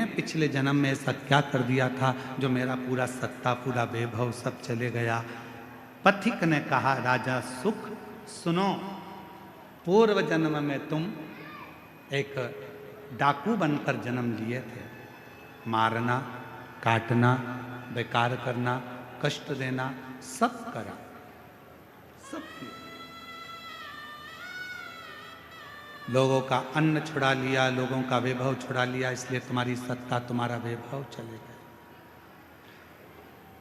मैंने पिछले जन्म में ऐसा क्या कर दिया था जो मेरा पूरा सत्ता पूरा वैभव सब चले गया। पथिक ने कहा, राजा सुख सुनो, पूर्व जन्म में तुम एक डाकू बनकर जन्म लिए थे। मारना, काटना, बेकार करना, कष्ट देना, सब करा, सब किया। लोगों का अन्न छुड़ा लिया, लोगों का वैभव छुड़ा लिया, इसलिए तुम्हारी सत्ता तुम्हारा वैभव चले गए।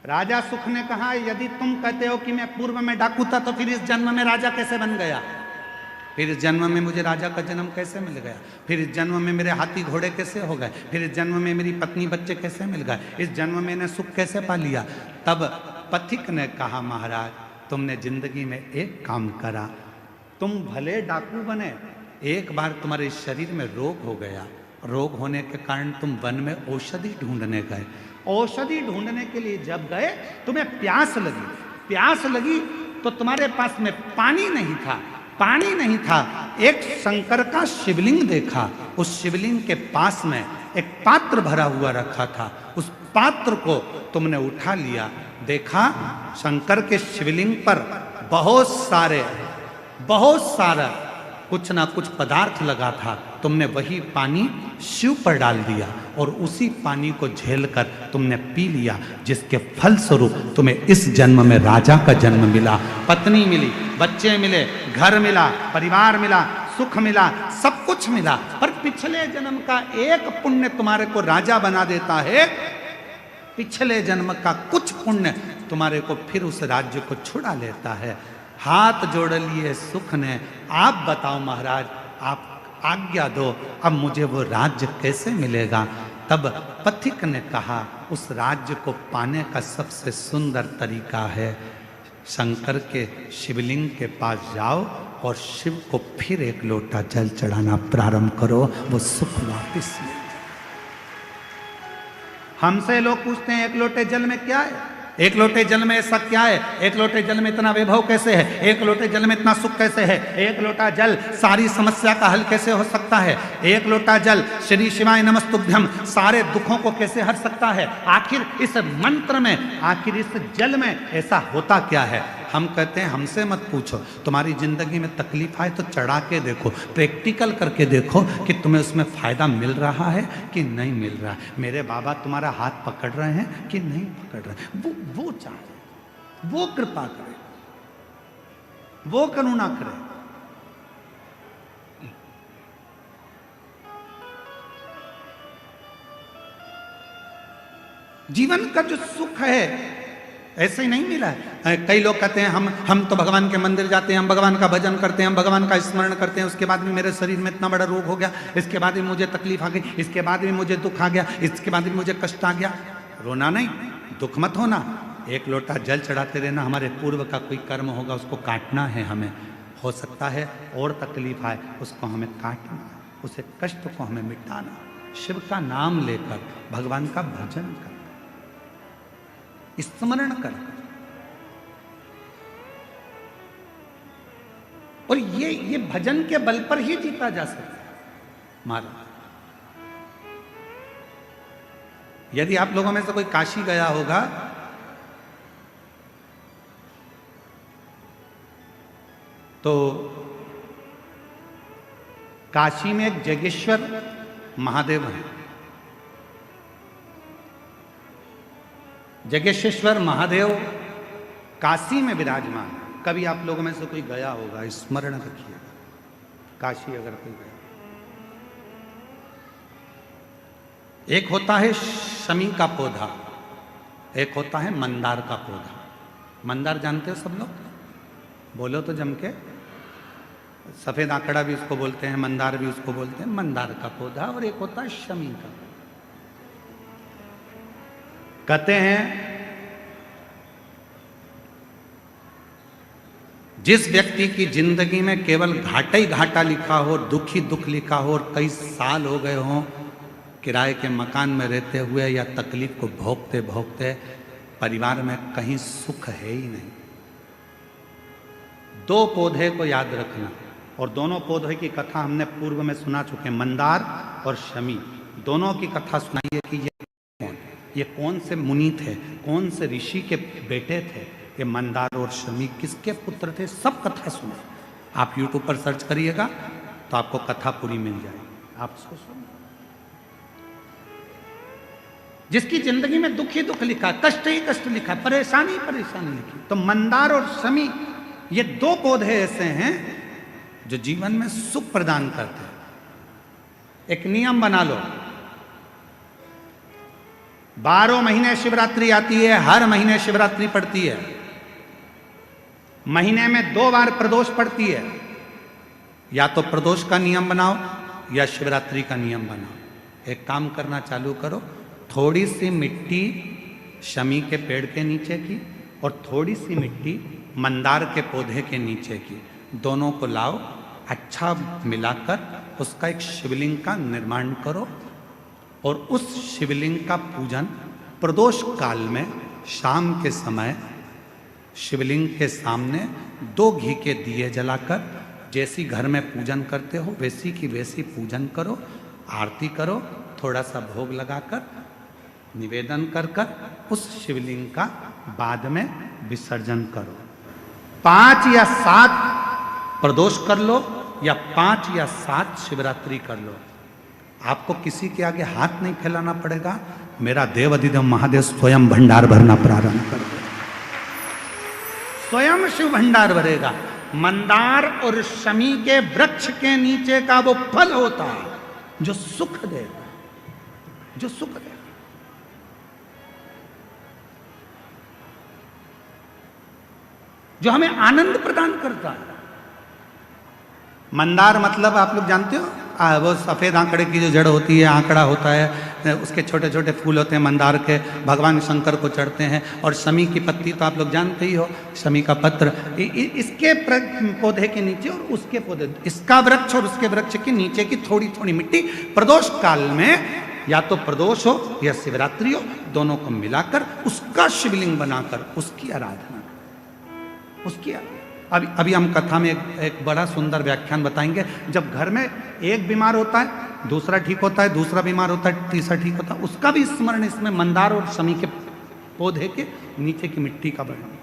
राजा सुख ने कहा, यदि तुम कहते हो कि मैं पूर्व में डाकू था तो फिर इस जन्म में राजा कैसे बन गया? फिर इस जन्म में मुझे राजा का जन्म कैसे मिल गया? फिर इस जन्म में मेरे हाथी घोड़े कैसे हो गए? फिर इस जन्म में मेरी पत्नी बच्चे कैसे मिल गए? इस जन्म में मैंने सुख कैसे पा लिया? तब पथिक ने कहा, महाराज तुमने जिंदगी में एक काम करा, तुम भले डाकू बने, एक बार तुम्हारे शरीर में रोग हो गया, रोग होने के कारण तुम वन में औषधि ढूंढने गए। औषधि ढूंढने के लिए जब गए तुम्हें प्यास लगी, प्यास लगी तो तुम्हारे पास में पानी नहीं था, पानी नहीं था। एक शंकर का शिवलिंग देखा, उस शिवलिंग के पास में एक पात्र भरा हुआ रखा था, उस पात्र को तुमने उठा लिया, देखा शंकर के शिवलिंग पर बहुत सारा कुछ ना कुछ पदार्थ लगा था, तुमने वही पानी शिव पर डाल दिया और उसी पानी को झेलकर तुमने पी लिया, जिसके फल स्वरूप तुम्हें इस जन्म में राजा का जन्म मिला, पत्नी मिली, बच्चे मिले, घर मिला, परिवार मिला, सुख मिला, सब कुछ मिला। पर पिछले जन्म का एक पुण्य तुम्हारे को राजा बना देता है, पिछले जन्म का कुछ पुण्य तुम्हारे को फिर उस राज्य को छुड़ा लेता है। हाथ जोड़ लिए सुख ने, आप बताओ महाराज, आप आज्ञा दो, अब मुझे वो राज्य कैसे मिलेगा? तब पथिक ने कहा, उस राज्य को पाने का सबसे सुंदर तरीका है, शंकर के शिवलिंग के पास जाओ और शिव को फिर एक लोटा जल चढ़ाना प्रारंभ करो, वो सुख वापिस ले। हमसे लोग पूछते हैं एक लोटे जल में क्या है, एक लोटे जल में ऐसा क्या है, एक लोटे जल में इतना वैभव कैसे है, एक लोटे जल में इतना सुख कैसे है, एक लोटा जल सारी समस्या का हल कैसे हो सकता है, एक लोटा जल श्री शिवाय नमस्तुभ्यम सारे दुखों को कैसे हर सकता है? आखिर इस मंत्र में, आखिर इस जल में ऐसा होता क्या है? हम कहते हैं हमसे मत पूछो, तुम्हारी जिंदगी में तकलीफ आए तो चढ़ा के देखो, प्रैक्टिकल करके देखो कि तुम्हें उसमें फायदा मिल रहा है कि नहीं मिल रहा है। मेरे बाबा तुम्हारा हाथ पकड़ रहे हैं कि नहीं पकड़ रहे हैं? वो चाहे, वो कृपा करे, वो करुणा करे। जीवन का जो सुख है ऐसे ही नहीं मिला है। कई लोग कहते हैं हम तो भगवान के मंदिर जाते हैं, हम भगवान का भजन करते हैं, हम भगवान का स्मरण करते हैं, उसके बाद भी मेरे शरीर में इतना बड़ा रोग हो गया, इसके बाद भी मुझे तकलीफ आ गई, इसके बाद भी मुझे दुख आ गया, इसके बाद भी मुझे कष्ट आ गया। रोना नहीं, दुख मत होना, एक लोटा जल चढ़ाते रहना। हमारे पूर्व का कोई कर्म होगा उसको काटना है हमें, हो सकता है और तकलीफ आए उसको हमें काटना, उसे कष्ट को हमें मिटाना, शिव का नाम लेकर भगवान का भजन कर, स्मरण कर। और ये भजन के बल पर ही जीता जा सकता है महाराज। यदि आप लोगों में से कोई काशी गया होगा तो काशी में एक जगेश्वर महादेव है। जगेश्वर महादेव काशी में विराजमान। कभी आप लोगों में से कोई गया होगा, स्मरण रखिएगा, काशी अगर कोई गया। एक होता है शमी का पौधा, एक होता है मंदार का पौधा। मंदार जानते हो सब लोग? बोलो तो जम के। सफेद आंकड़ा भी उसको बोलते हैं, मंदार भी उसको बोलते हैं, मंदार का पौधा। और एक होता है शमी का। कहते हैं जिस व्यक्ति की जिंदगी में केवल घाटा ही घाटा लिखा हो, दुख ही दुख लिखा हो और कई साल हो गए हों किराए के मकान में रहते हुए या तकलीफ को भोगते भोगते, परिवार में कहीं सुख है ही नहीं, दो पौधे को याद रखना। और दोनों पौधे की कथा हमने पूर्व में सुना चुके हैं, मंदार और शमी। दोनों की कथा सुनाइए कि ये कौन से मुनि थे, कौन से ऋषि के बेटे थे, ये मंदार और शमी किसके पुत्र थे, सब कथा सुने। आप YouTube पर सर्च करिएगा तो आपको कथा पूरी मिल जाएगी, आप उसको सुनो। जिसकी जिंदगी में दुख ही दुख लिखा है, कष्ट ही कष्ट लिखा है, परेशानी ही परेशानी लिखी, तो मंदार और शमी ये दो पौधे ऐसे हैं जो जीवन में सुख प्रदान करते हैं। एक नियम बना लो, 12 महीने शिवरात्रि आती है, हर महीने शिवरात्रि पड़ती है, महीने में 2 बार प्रदोष पड़ती है। या तो प्रदोष का नियम बनाओ या शिवरात्रि का नियम बनाओ। एक काम करना चालू करो, थोड़ी सी मिट्टी शमी के पेड़ के नीचे की और थोड़ी सी मिट्टी मंदार के पौधे के नीचे की, दोनों को लाओ, अच्छा मिलाकर उसका एक शिवलिंग का निर्माण करो और उस शिवलिंग का पूजन प्रदोष काल में शाम के समय शिवलिंग के सामने 2 घी के दिए जलाकर, जैसी घर में पूजन करते हो वैसी की वैसी पूजन करो, आरती करो, थोड़ा सा भोग लगाकर निवेदन कर कर उस शिवलिंग का बाद में विसर्जन करो। 5 या 7 प्रदोष कर लो या 5 या 7 शिवरात्रि कर लो, आपको किसी के आगे हाथ नहीं फैलाना पड़ेगा। मेरा देव अधिदेव महादेव स्वयं भंडार भरना प्रारंभ कर दे, स्वयं शिव भंडार भरेगा। मंदार और शमी के वृक्ष के नीचे का वो फल होता है जो सुख देगा, जो सुख देगा। जो हमें आनंद प्रदान करता है। मंदार मतलब आप लोग जानते हो, वो सफ़ेद आंकड़े की जो जड़ होती है, आंकड़ा होता है, उसके छोटे छोटे फूल होते हैं मंदार के, भगवान शंकर को चढ़ते हैं। और शमी की पत्ती तो आप लोग जानते ही हो, शमी का पत्र, इसके पौधे के नीचे और उसके पौधे, इसका वृक्ष और उसके वृक्ष के नीचे की थोड़ी थोड़ी मिट्टी प्रदोष काल में, या तो प्रदोष हो या शिवरात्रि हो, दोनों को मिलाकर उसका शिवलिंग बनाकर उसकी आराधना, उसकी आराधना। अभी हम कथा में एक बड़ा सुंदर व्याख्यान बताएंगे। जब घर में एक बीमार होता है, दूसरा ठीक होता है, दूसरा बीमार होता है, तीसरा ठीक होता है, उसका भी स्मरण इसमें मंदार और शमी के पौधे के नीचे की मिट्टी का वर्णन।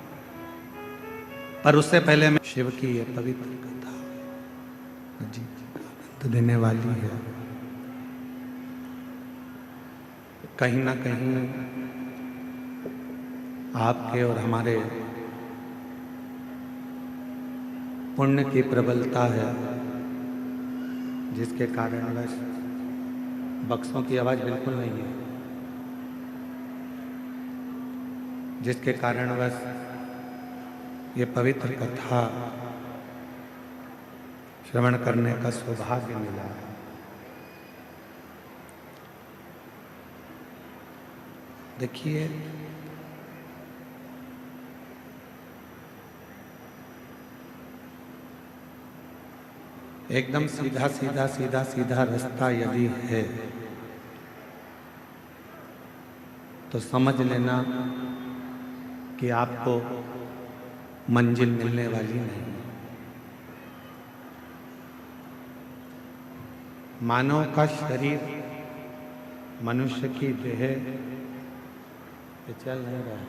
पर उससे पहले मैं शिव की ये पवित्र कथा जी आनंद देने वाली है। कहीं ना कहीं आपके और हमारे पुण्य की प्रबलता है, जिसके कारण बस बक्सों की आवाज़ बिल्कुल नहीं है, जिसके कारण बस ये पवित्र कथा श्रवण करने का सौभाग्य मिला है। देखिए, एकदम सीधा सीधा सीधा सीधा रास्ता यदि है तो समझ लेना कि आपको मंजिल मिलने वाली नहीं। मानव का शरीर, मनुष्य की देह ये चल नहीं रहा है।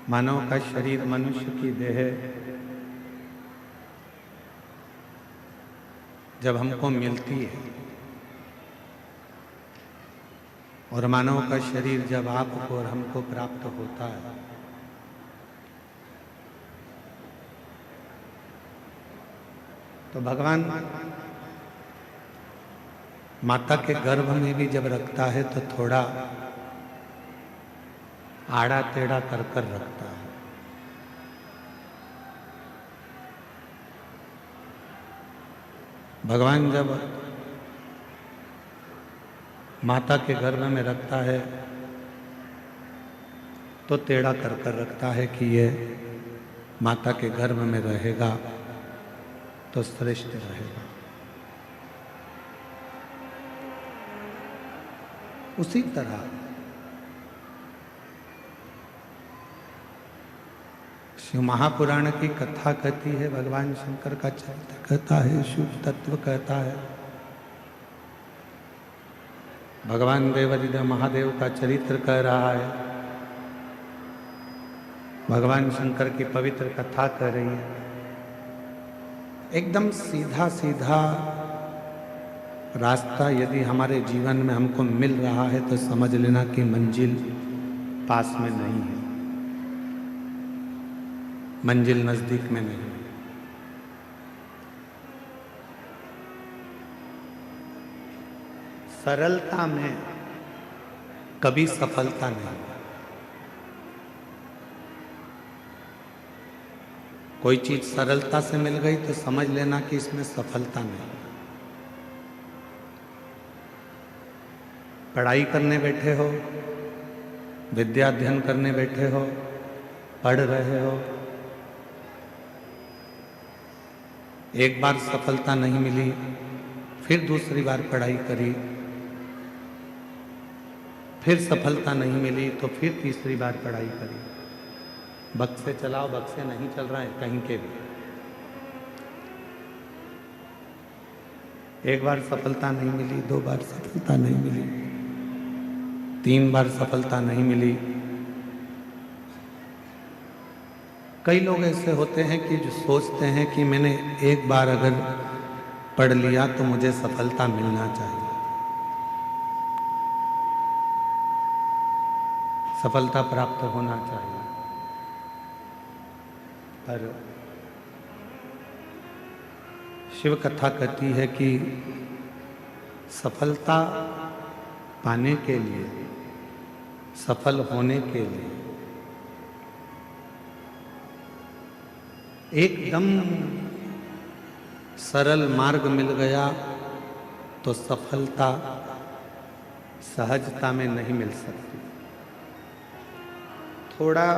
मानव का शरीर, मनुष्य की देह जब हमको मिलती है और मानव का शरीर जब आपको और हमको प्राप्त होता है, तो भगवान माता के गर्भ में भी जब रखता है तो थोड़ा आड़ा टेढ़ा कर कर रखता है। भगवान जब माता के गर्भ में रखता है तो टेढ़ा कर कर रखता है कि ये माता के गर्भ में रहेगा तो श्रेष्ठ रहेगा। उसी तरह शिव महापुराण की कथा कहती है, भगवान शंकर का चरित्र कहता है, शुभ तत्व कहता है भगवान देवादिदेव महादेव का चरित्र कह रहा है, भगवान शंकर की पवित्र कथा कह रही है। एकदम सीधा सीधा रास्ता यदि हमारे जीवन में हमको मिल रहा है तो समझ लेना कि मंजिल पास में नहीं है, मंजिल नजदीक में नहीं है। सरलता में कभी सफलता नहीं। कोई चीज सरलता से मिल गई तो समझ लेना कि इसमें सफलता नहीं। पढ़ाई करने बैठे हो, विद्या अध्ययन करने बैठे हो, पढ़ रहे हो, एक बार सफलता नहीं मिली, फिर दूसरी बार पढ़ाई करी, फिर सफलता नहीं मिली तो फिर तीसरी बार पढ़ाई करी। बक्से चलाओ, बक्से नहीं चल रहे हैं कहीं के भी। एक बार सफलता नहीं मिली, दो बार सफलता नहीं मिली, तीन बार सफलता नहीं मिली। कई लोग ऐसे होते हैं कि जो सोचते हैं कि मैंने एक बार अगर पढ़ लिया तो मुझे सफलता मिलना चाहिए, सफलता प्राप्त होना चाहिए। पर शिव कथा कहती है कि सफलता पाने के लिए, सफल होने के लिए एकदम सरल मार्ग मिल गया तो सफलता सहजता में नहीं मिल सकती। थोड़ा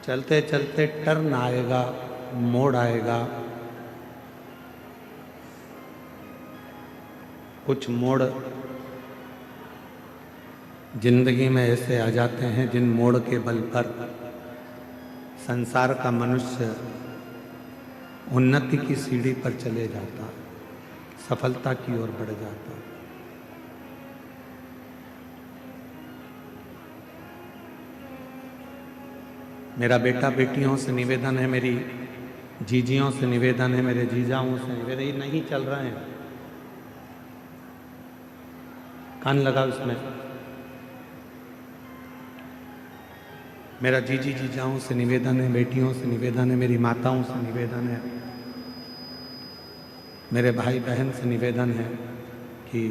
चलते चलते टर्न आएगा, मोड़ आएगा। कुछ मोड़ जिंदगी में ऐसे आ जाते हैं जिन मोड़ के बल पर संसार का मनुष्य उन्नति की सीढ़ी पर चले जाता, सफलता की ओर बढ़ जाता। मेरा बेटा बेटियों से निवेदन है, मेरी जीजियों से निवेदन है, मेरे जीजाओं से निवेदन, ये नहीं चल रहे हैं, कान लगाओ इसमें। मेरा जीजी जीजाओं से निवेदन है, बेटियों से निवेदन है, मेरी माताओं से निवेदन है, मेरे भाई बहन से निवेदन है कि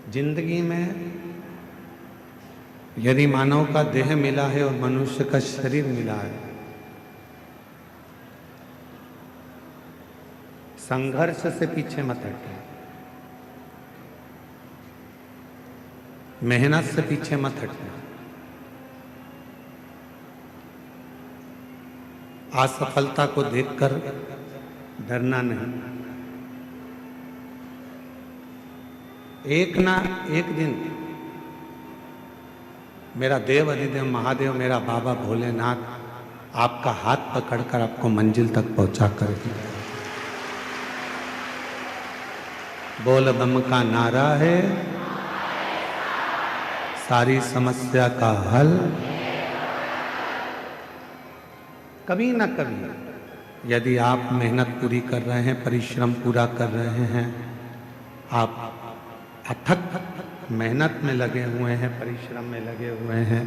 जिंदगी में यदि मानव का देह मिला है और मनुष्य का शरीर मिला है, संघर्ष से पीछे मत हटना, मेहनत से पीछे मत हटना। असफलता को देखकर डरना नहीं। एक ना एक दिन मेरा देव अधिदेव महादेव, मेरा बाबा भोलेनाथ आपका हाथ पकड़कर आपको मंजिल तक पहुंचा कर दिया। बोल बम का नारा है, सारी समस्या का हल। कभी ना कभी यदि आप मेहनत पूरी कर रहे हैं, परिश्रम पूरा कर रहे हैं, आप अथक मेहनत में लगे हुए हैं, परिश्रम में लगे हुए हैं,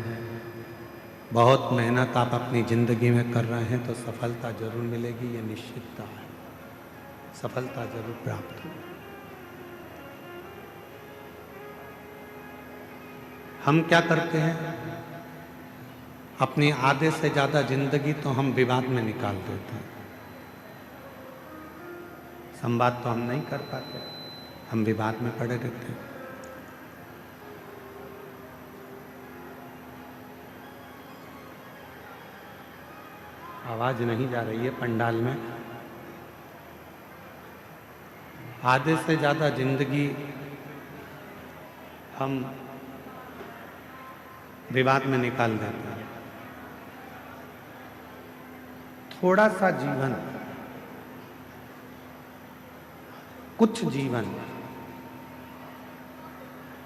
बहुत मेहनत आप अपनी जिंदगी में कर रहे हैं, तो सफलता जरूर मिलेगी, ये निश्चितता है। सफलता जरूर प्राप्त होगी। हम क्या करते हैं, अपनी आधे से ज्यादा जिंदगी तो हम विवाद में निकाल देते हैं। संवाद तो हम नहीं कर पाते, हम विवाद में पड़े रहते हैं। आवाज नहीं जा रही है पंडाल में। आधे से ज्यादा जिंदगी हम विवाद में निकाल देते हैं। थोड़ा सा जीवन, कुछ जीवन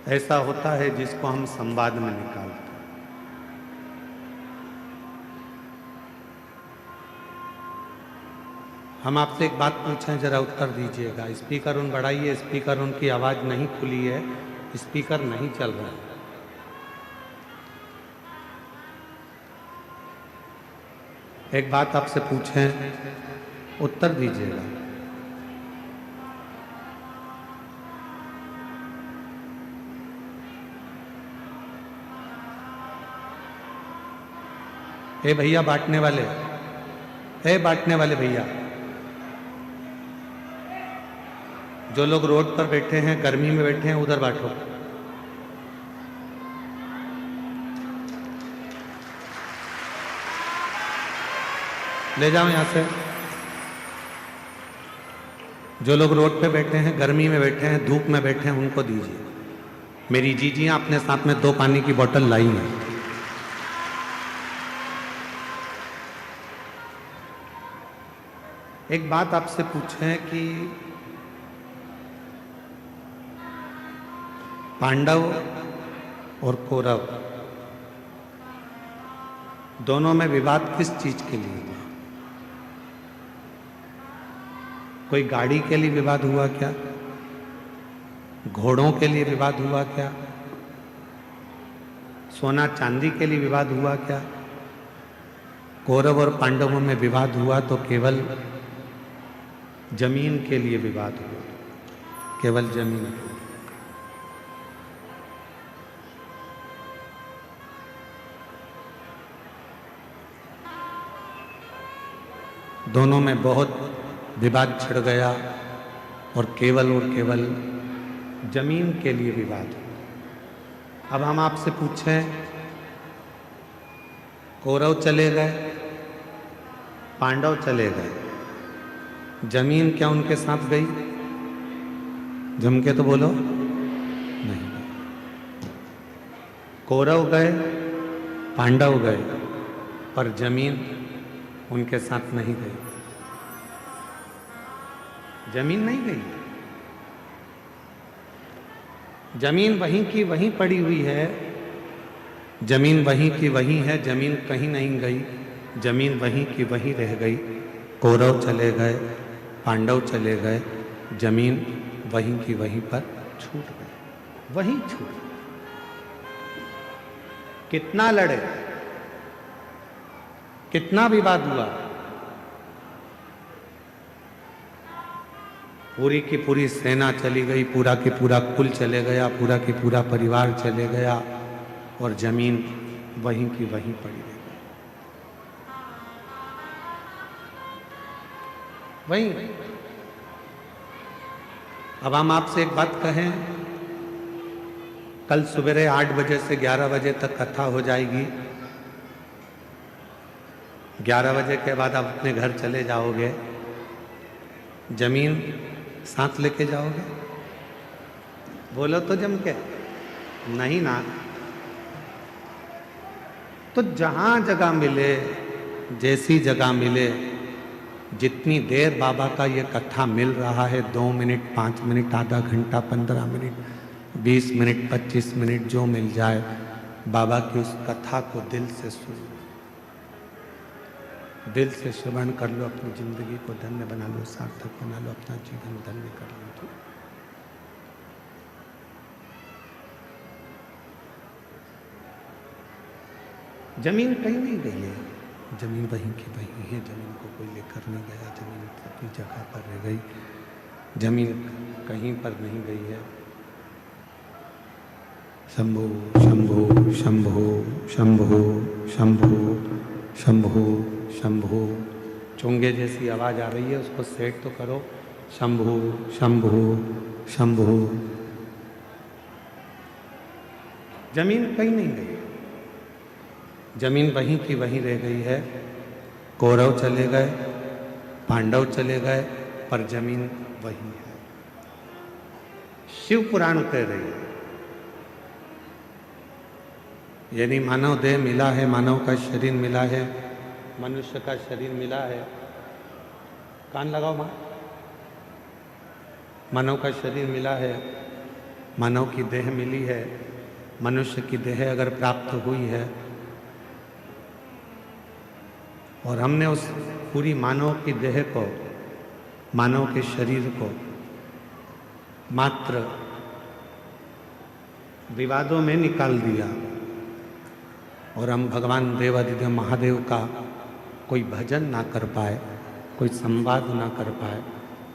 ऐसा होता है जिसको हम संवाद में निकालते हैं। हम आपसे एक बात पूछें, जरा उत्तर दीजिएगा। स्पीकर उन बढ़ाइए, स्पीकर उनकी आवाज़ नहीं खुली है, स्पीकर नहीं चल रहा है। एक बात आपसे पूछें, उत्तर दीजिएगा। ए भैया बांटने वाले, ए बांटने वाले भैया, जो लोग रोड पर बैठे हैं, गर्मी में बैठे हैं, उधर बांटो। ले जाओ यहां से। जो लोग रोड पे बैठे हैं, गर्मी में बैठे हैं, धूप में बैठे हैं, उनको दीजिए। मेरी जीजियां अपने साथ में 2 पानी की बोतल लाई हैं। एक बात आपसे पूछें कि पांडव और कौरव दोनों में विवाद किस चीज के लिए हुआ? कोई गाड़ी के लिए विवाद हुआ क्या? घोड़ों के लिए विवाद हुआ क्या? सोना चांदी के लिए विवाद हुआ क्या? कौरव और पांडवों में विवाद हुआ तो केवल जमीन के लिए विवाद हुआ, केवल जमीन। दोनों में बहुत विवाद छिड़ गया और केवल जमीन के लिए विवाद हुआ। अब हम आपसे पूछें, कौरव चले गए, पांडव चले गए, जमीन क्या उनके साथ गई? जम के तो बोलो, नहीं। कौरव गए, पांडव गए, पर जमीन उनके साथ नहीं गई। जमीन नहीं गई, जमीन वहीं की वहीं पड़ी हुई है। जमीन वहीं की वहीं है, जमीन कहीं नहीं गई, जमीन वहीं की वहीं रह गई। कौरव चले गए, पांडव चले गए, जमीन वहीं की वहीं पर छूट गई, वहीं छूट। कितना लड़े, कितना विवाद हुआ, पूरी की पूरी सेना चली गई, पूरा की पूरा कुल चले गया, पूरा की पूरा परिवार चले गया और जमीन वहीं की वहीं पड़ी रही। वहीं। अब हम आपसे एक बात कहें, कल सवेरे 8 बजे से 11 बजे तक कथा हो जाएगी। 11 बजे के बाद आप अपने घर चले जाओगे, जमीन साथ लेके जाओगे? बोलो तो जम के, नहीं ना। तो जहां जगह मिले, जैसी जगह मिले, जितनी देर बाबा का ये कथा मिल रहा है, 2 मिनट, 5 मिनट, आधा घंटा, 15 मिनट, 20 मिनट, 25 मिनट, जो मिल जाए, बाबा की उस कथा को दिल से सुनो, दिल से श्रवण कर लो, अपनी जिंदगी को धन्य बना लो, सार्थक बना लो, अपना जीवन धन्य कर लो। जमीन कहीं नहीं गई है, जमीन वहीं की वहीं है। जमीन को कोई लेकर नहीं गया, जमीन अपनी जगह पर रह गई, जमीन कहीं पर नहीं गई है। शंभो शंभो शंभो शंभो शंभो शंभो शंभो। चोंगे जैसी आवाज आ रही है, उसको सेट तो करो। शंभो शंभो शंभो। जमीन कहीं नहीं गई, जमीन वहीं की वहीं रह गई है। कौरव चले गए, पांडव चले गए, पर जमीन वहीं है। शिव पुराण कह रही है, यानी मानव देह मिला है, मानव का शरीर मिला है, मनुष्य का शरीर मिला है। कान लगाओ मां। मानव का शरीर मिला है, मानव की देह मिली है, मनुष्य की देह अगर प्राप्त हुई है और हमने उस पूरी मानव की देह को, मानव के शरीर को मात्र विवादों में निकाल दिया और हम भगवान देवादिदेव महादेव का कोई भजन ना कर पाए, कोई संवाद ना कर पाए,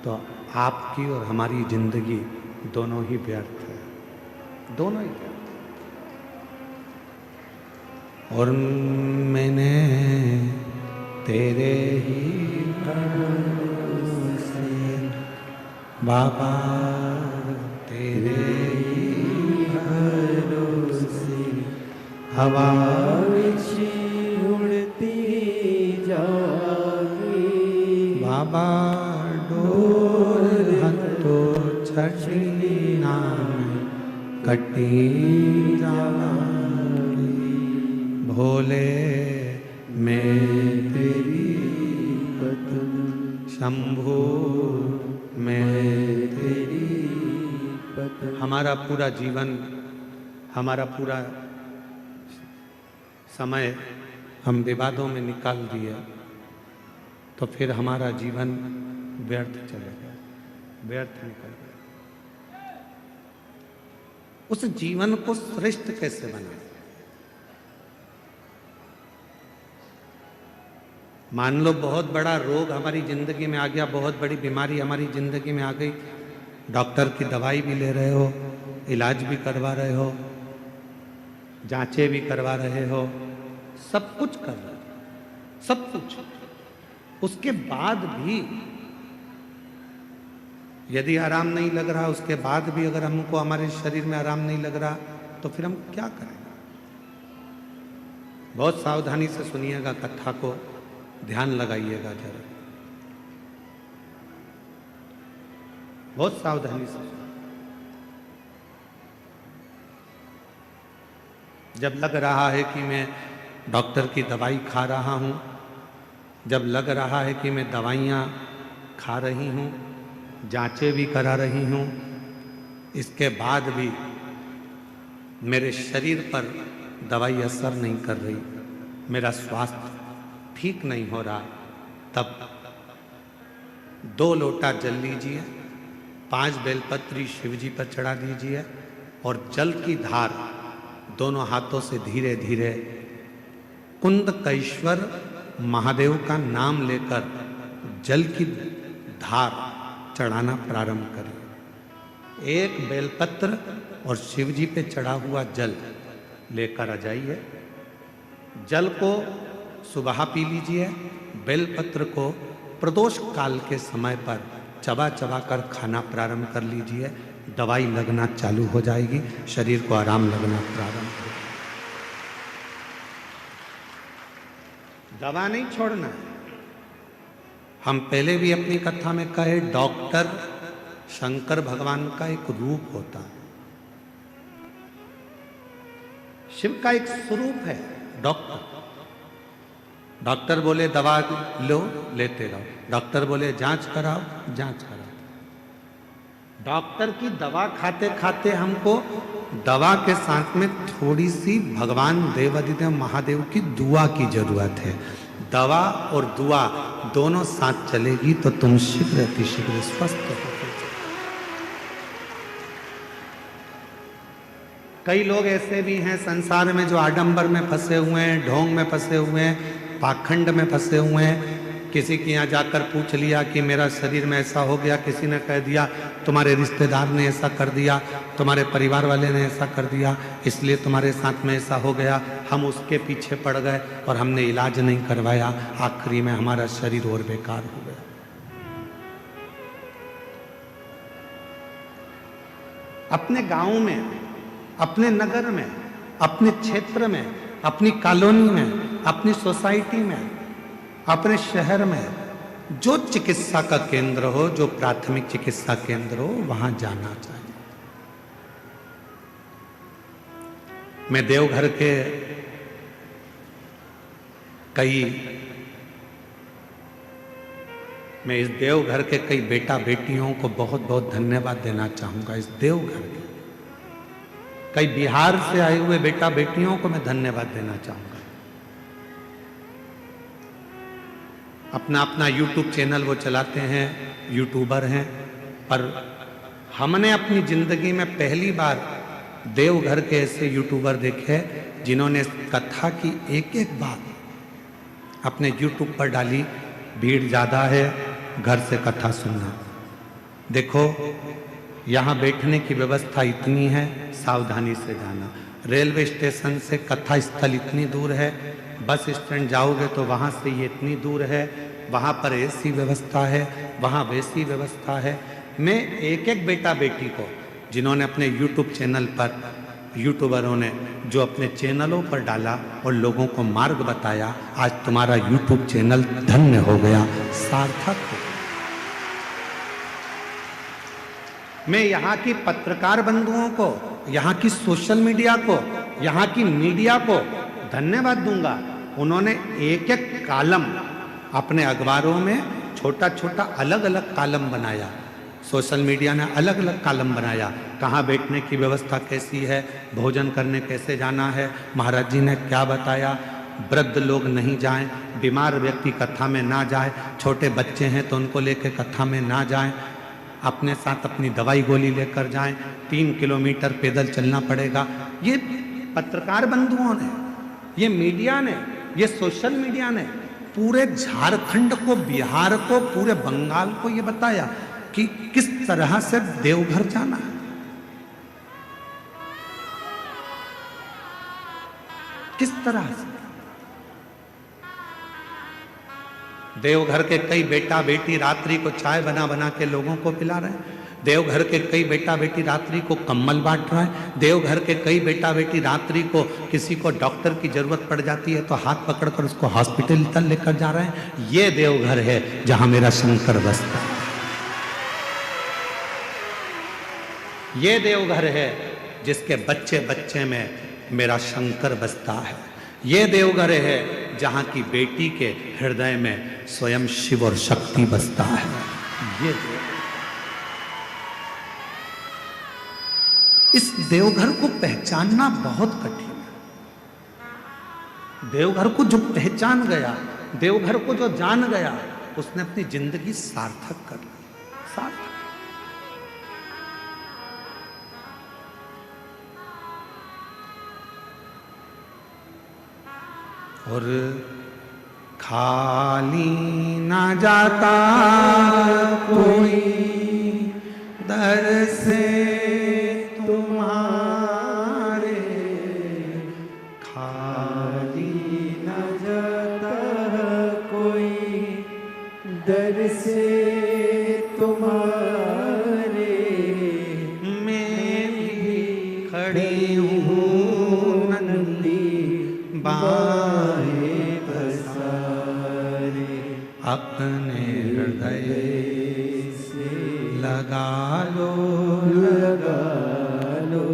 तो आपकी और हमारी जिंदगी दोनों ही व्यर्थ है, दोनों ही व्यर्थ। और मैंने तेरे ही भरोसे बाबा, तेरे ही भरोसे हवा उड़ती जागी बाबा, डोर हतो छठी नाम कटी जागी भोले मैं तेरी पत्नी, शंभू मैं तेरी पत्नी। हमारा पूरा जीवन, हमारा पूरा समय हम विवादों में निकाल दिए तो फिर हमारा जीवन व्यर्थ चले गया, व्यर्थ निकल गया। उस जीवन को श्रेष्ठ कैसे बनाए? मान लो बहुत बड़ा रोग हमारी जिंदगी में आ गया, बहुत बड़ी बीमारी हमारी जिंदगी में आ गई, डॉक्टर की दवाई भी ले रहे हो, इलाज भी करवा रहे हो, जांचें भी करवा रहे हो, सब कुछ कर रहे हो, सब कुछ। उसके बाद भी यदि आराम नहीं लग रहा, उसके बाद भी अगर हमको हमारे शरीर में आराम नहीं लग रहा, तो फिर हम क्या करें? बहुत सावधानी से सुनिएगा कथा को, ध्यान लगाइएगा जरा, बहुत सावधानी से। जब लग रहा है कि मैं डॉक्टर की दवाई खा रहा हूं, जब लग रहा है कि मैं दवाइयां खा रही हूं, जांचें भी करा रही हूं, इसके बाद भी मेरे शरीर पर दवाई असर नहीं कर रही, मेरा स्वास्थ्य ठीक नहीं हो रहा, तब 2 लोटा जल लीजिए, 5 बेलपत्री शिव जी पर चढ़ा दीजिए और जल की धार दोनों हाथों से धीरे धीरे कुंदकेश्वर महादेव का नाम लेकर जल की धार चढ़ाना प्रारंभ करिए। 1 बेलपत्र और शिव जी पे चढ़ा हुआ जल लेकर आ जाइए। जल को सुबह पी लीजिए, बेलपत्र को प्रदोष काल के समय पर चबा चबा कर खाना प्रारंभ कर लीजिए। दवाई लगना चालू हो जाएगी, शरीर को आराम लगना प्रारंभ हो। दवा नहीं छोड़ना है। हम पहले भी अपनी कथा में कहे, डॉक्टर शंकर भगवान का एक रूप होता है, शिव का एक स्वरूप है डॉक्टर। डॉक्टर बोले दवा लो, लेते रहो, डॉक्टर बोले जांच कराओ, जांच कराओ। डॉक्टर की दवा खाते खाते हमको दवा के साथ में थोड़ी सी भगवान देवादिदेव महादेव की दुआ की जरूरत है। दवा और दुआ दोनों साथ चलेगी तो तुम शीघ्र अतिशीघ्र स्वस्थ हो। कई लोग ऐसे भी हैं संसार में जो आडंबर में फंसे हुए हैं, ढोंग में फंसे हुए हैं, पाखंड में फंसे हुए हैं। किसी के यहाँ जाकर पूछ लिया कि मेरा शरीर में ऐसा हो गया, किसी ने कह दिया तुम्हारे रिश्तेदार ने ऐसा कर दिया, तुम्हारे परिवार वाले ने ऐसा कर दिया, इसलिए तुम्हारे साथ में ऐसा हो गया। हम उसके पीछे पड़ गए और हमने इलाज नहीं करवाया, आखिरी में हमारा शरीर और बेकार हो गया। अपने गांव में, अपने नगर में, अपने क्षेत्र में, अपनी कॉलोनी में, अपनी सोसाइटी में, अपने शहर में जो चिकित्सा का केंद्र हो, जो प्राथमिक चिकित्सा केंद्र हो, वहां जाना चाहिए। मैं देवघर के इस देवघर के कई बेटा बेटियों को बहुत बहुत धन्यवाद देना चाहूंगा। इस देवघर के कई बिहार से आए हुए बेटा बेटियों को मैं धन्यवाद देना चाहूंगा। अपना अपना यूट्यूब चैनल वो चलाते हैं, यूट्यूबर हैं, पर हमने अपनी जिंदगी में पहली बार देवघर के ऐसे यूट्यूबर देखे जिन्होंने कथा की एक एक बात अपने यूट्यूब पर डाली। भीड़ ज़्यादा है, घर से कथा सुनना। देखो यहाँ बैठने की व्यवस्था इतनी है, सावधानी से जाना। रेलवे स्टेशन से कथा स्थल इतनी दूर है, बस स्टैंड जाओगे तो वहाँ से ये इतनी दूर है, वहाँ पर ऐसी व्यवस्था है, वहाँ वैसी व्यवस्था है। मैं एक एक बेटा बेटी को जिन्होंने अपने यूट्यूब चैनल पर, यूट्यूबरों ने जो अपने चैनलों पर डाला और लोगों को मार्ग बताया, आज तुम्हारा यूट्यूब चैनल धन्य हो गया, सार्थक हो गया। मैं यहाँ की पत्रकार बंधुओं को, यहाँ की सोशल मीडिया को, यहाँ की मीडिया को धन्यवाद दूंगा। उन्होंने एक एक कॉलम अपने अखबारों में छोटा छोटा अलग अलग कॉलम बनाया। सोशल मीडिया ने अलग अलग कॉलम बनाया, कहाँ बैठने की व्यवस्था कैसी है, भोजन करने कैसे जाना है, महाराज जी ने क्या बताया, वृद्ध लोग नहीं जाएं, बीमार व्यक्ति कथा में ना जाए, छोटे बच्चे हैं तो उनको लेकर कथा में ना जाएं, अपने साथ अपनी दवाई गोली लेकर जाएं, 3 किलोमीटर पैदल चलना पड़ेगा। ये पत्रकार बंधुओं ने, ये मीडिया ने, ये सोशल मीडिया ने पूरे झारखंड को, बिहार को, पूरे बंगाल को ये बताया कि किस तरह से देवघर जाना है, किस तरह से। देवघर के कई बेटा बेटी रात्रि को चाय बना बना के लोगों को पिला रहे हैं। देवघर के कई बेटा बेटी रात्रि को कंबल बांट रहे हैं। देवघर के कई बेटा बेटी रात्रि को किसी को डॉक्टर की जरूरत पड़ जाती है तो हाथ पकड़कर उसको हॉस्पिटल तक लेकर जा रहे हैं। ये देवघर है जहां मेरा शंकर बसता है। ये देवघर है जिसके बच्चे बच्चे में मेरा शंकर बसता है। ये देवघर है जहां की बेटी के हृदय में स्वयं शिव और शक्ति बसता है। ये इस देवघर को पहचानना बहुत कठिन है। देवघर को जो पहचान गया, देवघर को जो जान गया, उसने अपनी जिंदगी सार्थक कर ली, सार्थक। और खाली ना जाता कोई दर से तुम्हारे, खाली ना जाता कोई दर से तुम्हारे, मैं भी खड़ी हूँ नंदी बाहें पसारे, अपने हृदय से लगा लो, लगा लो,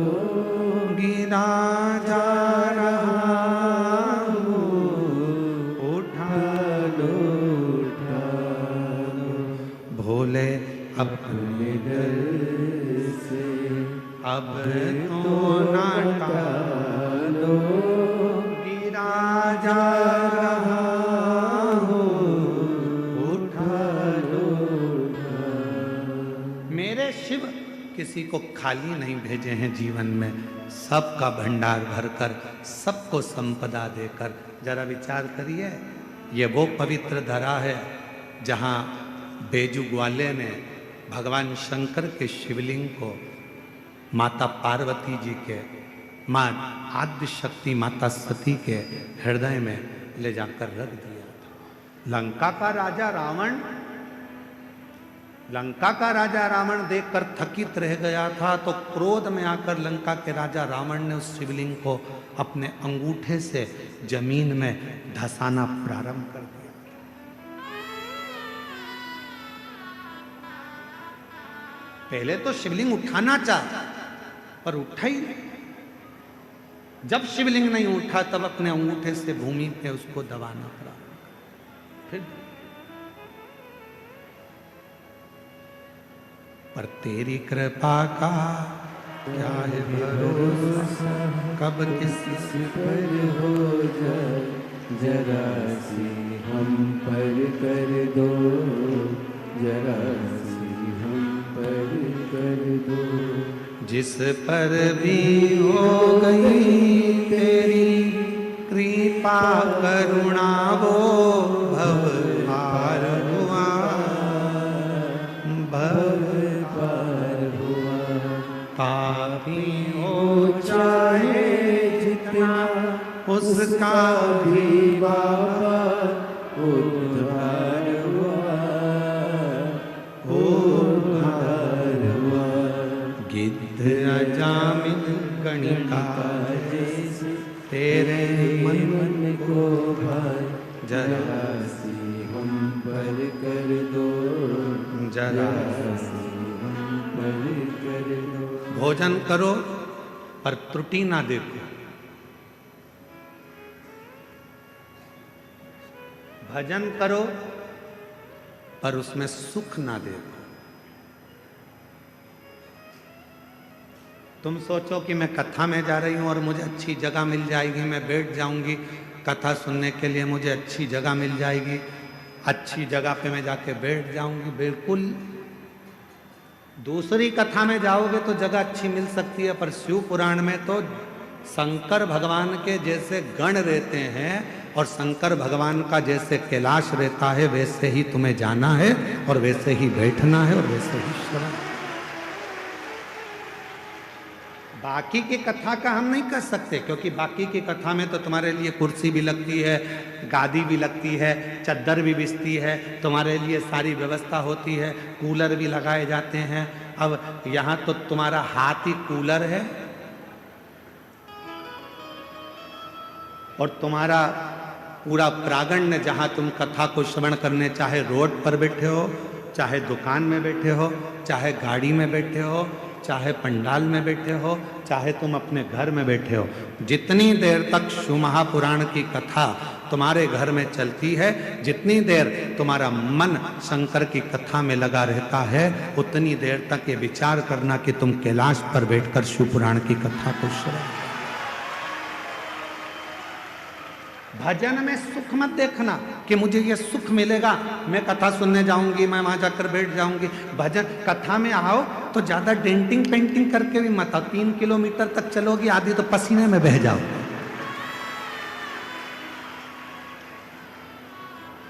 गिरा जा रहा हूँ, उठा लो, उठा लो, भोले अपने डर से अब तो ना टालो, गिरा जा रहा हूँ, उठा लो, उठा। मेरे शिव किसी को खाली नहीं भेजे हैं जीवन में, सबका भंडार भरकर, सबको संपदा देकर। जरा विचार करिए, ये वो पवित्र धरा है जहाँ बेजू ग्वाले ने भगवान शंकर के शिवलिंग को माता पार्वती जी के, माँ आद्य शक्ति माता सती के हृदय में ले जाकर रख दिया था। लंका का राजा रावण देखकर थकित रह गया था, तो क्रोध में आकर लंका के राजा रावण ने उस शिवलिंग को अपने अंगूठे से जमीन में धंसाना प्रारंभ कर दिया। पहले तो शिवलिंग उठाना चाहा पर उठा ही नहीं। जब शिवलिंग नहीं उठा तब अपने अंगूठे से भूमि पे उसको दबाना पड़ा। फिर पर तेरी कृपा का क्या है भरोसा, कब किसी पर हो जाए, जरा सी हम पर कर दो, जरा सी हम पर कर दो। जिस पर भी हो गई तेरी कृपा करुणा, वो भव पार हुआ, भव पार हुआ। पापी हो चाहे जितना, उसका भी बाबा उद्धार हुआ, उद्धार हुआ। गिद्ध अजामिल गणिका जैसे तेरे मन को भाई, जरा सी हम पर कर दो, जरा सी हम पर कर दो। भोजन करो पर त्रुटि ना देखो, भजन करो पर उसमें सुख ना देखो। तुम सोचो कि मैं कथा में जा रही हूं और मुझे अच्छी जगह मिल जाएगी, मैं बैठ जाऊंगी कथा सुनने के लिए, मुझे अच्छी जगह मिल जाएगी, अच्छी जगह पे मैं जाके बैठ जाऊंगी। बिल्कुल दूसरी कथा में जाओगे तो जगह अच्छी मिल सकती है, पर शिव पुराण में तो शंकर भगवान के जैसे गण रहते हैं और शंकर भगवान का जैसे कैलाश रहता है, वैसे ही तुम्हें जाना है और वैसे ही बैठना है और वैसे ही श्रवण। बाकी की कथा का हम नहीं कर सकते, क्योंकि बाकी की कथा में तो तुम्हारे लिए कुर्सी भी लगती है, गादी भी लगती है, चद्दर भी बिछती है, तुम्हारे लिए सारी व्यवस्था होती है, कूलर भी लगाए जाते हैं। अब यहाँ तो तुम्हारा हाथ ही कूलर है और तुम्हारा पूरा प्रांगण, जहाँ तुम कथा को श्रवण करने, चाहे रोड पर बैठे हो, चाहे दुकान में बैठे हो, चाहे गाड़ी में बैठे हो, चाहे पंडाल में बैठे हो, चाहे तुम अपने घर में बैठे हो, जितनी देर तक शिव महापुराण की कथा तुम्हारे घर में चलती है, जितनी देर तुम्हारा मन शंकर की कथा में लगा रहता है, उतनी देर तक ये विचार करना कि तुम कैलाश पर बैठकर शिव पुराण की कथा को श्रवण। भजन में सुख मत देखना कि मुझे ये सुख मिलेगा, मैं कथा सुनने जाऊंगी, मैं वहां जाकर बैठ जाऊंगी। भजन कथा में आओ तो ज्यादा डेंटिंग पेंटिंग करके भी मत आओ। 3 किलोमीटर तक चलोगी, आधी तो पसीने में बह जाओ।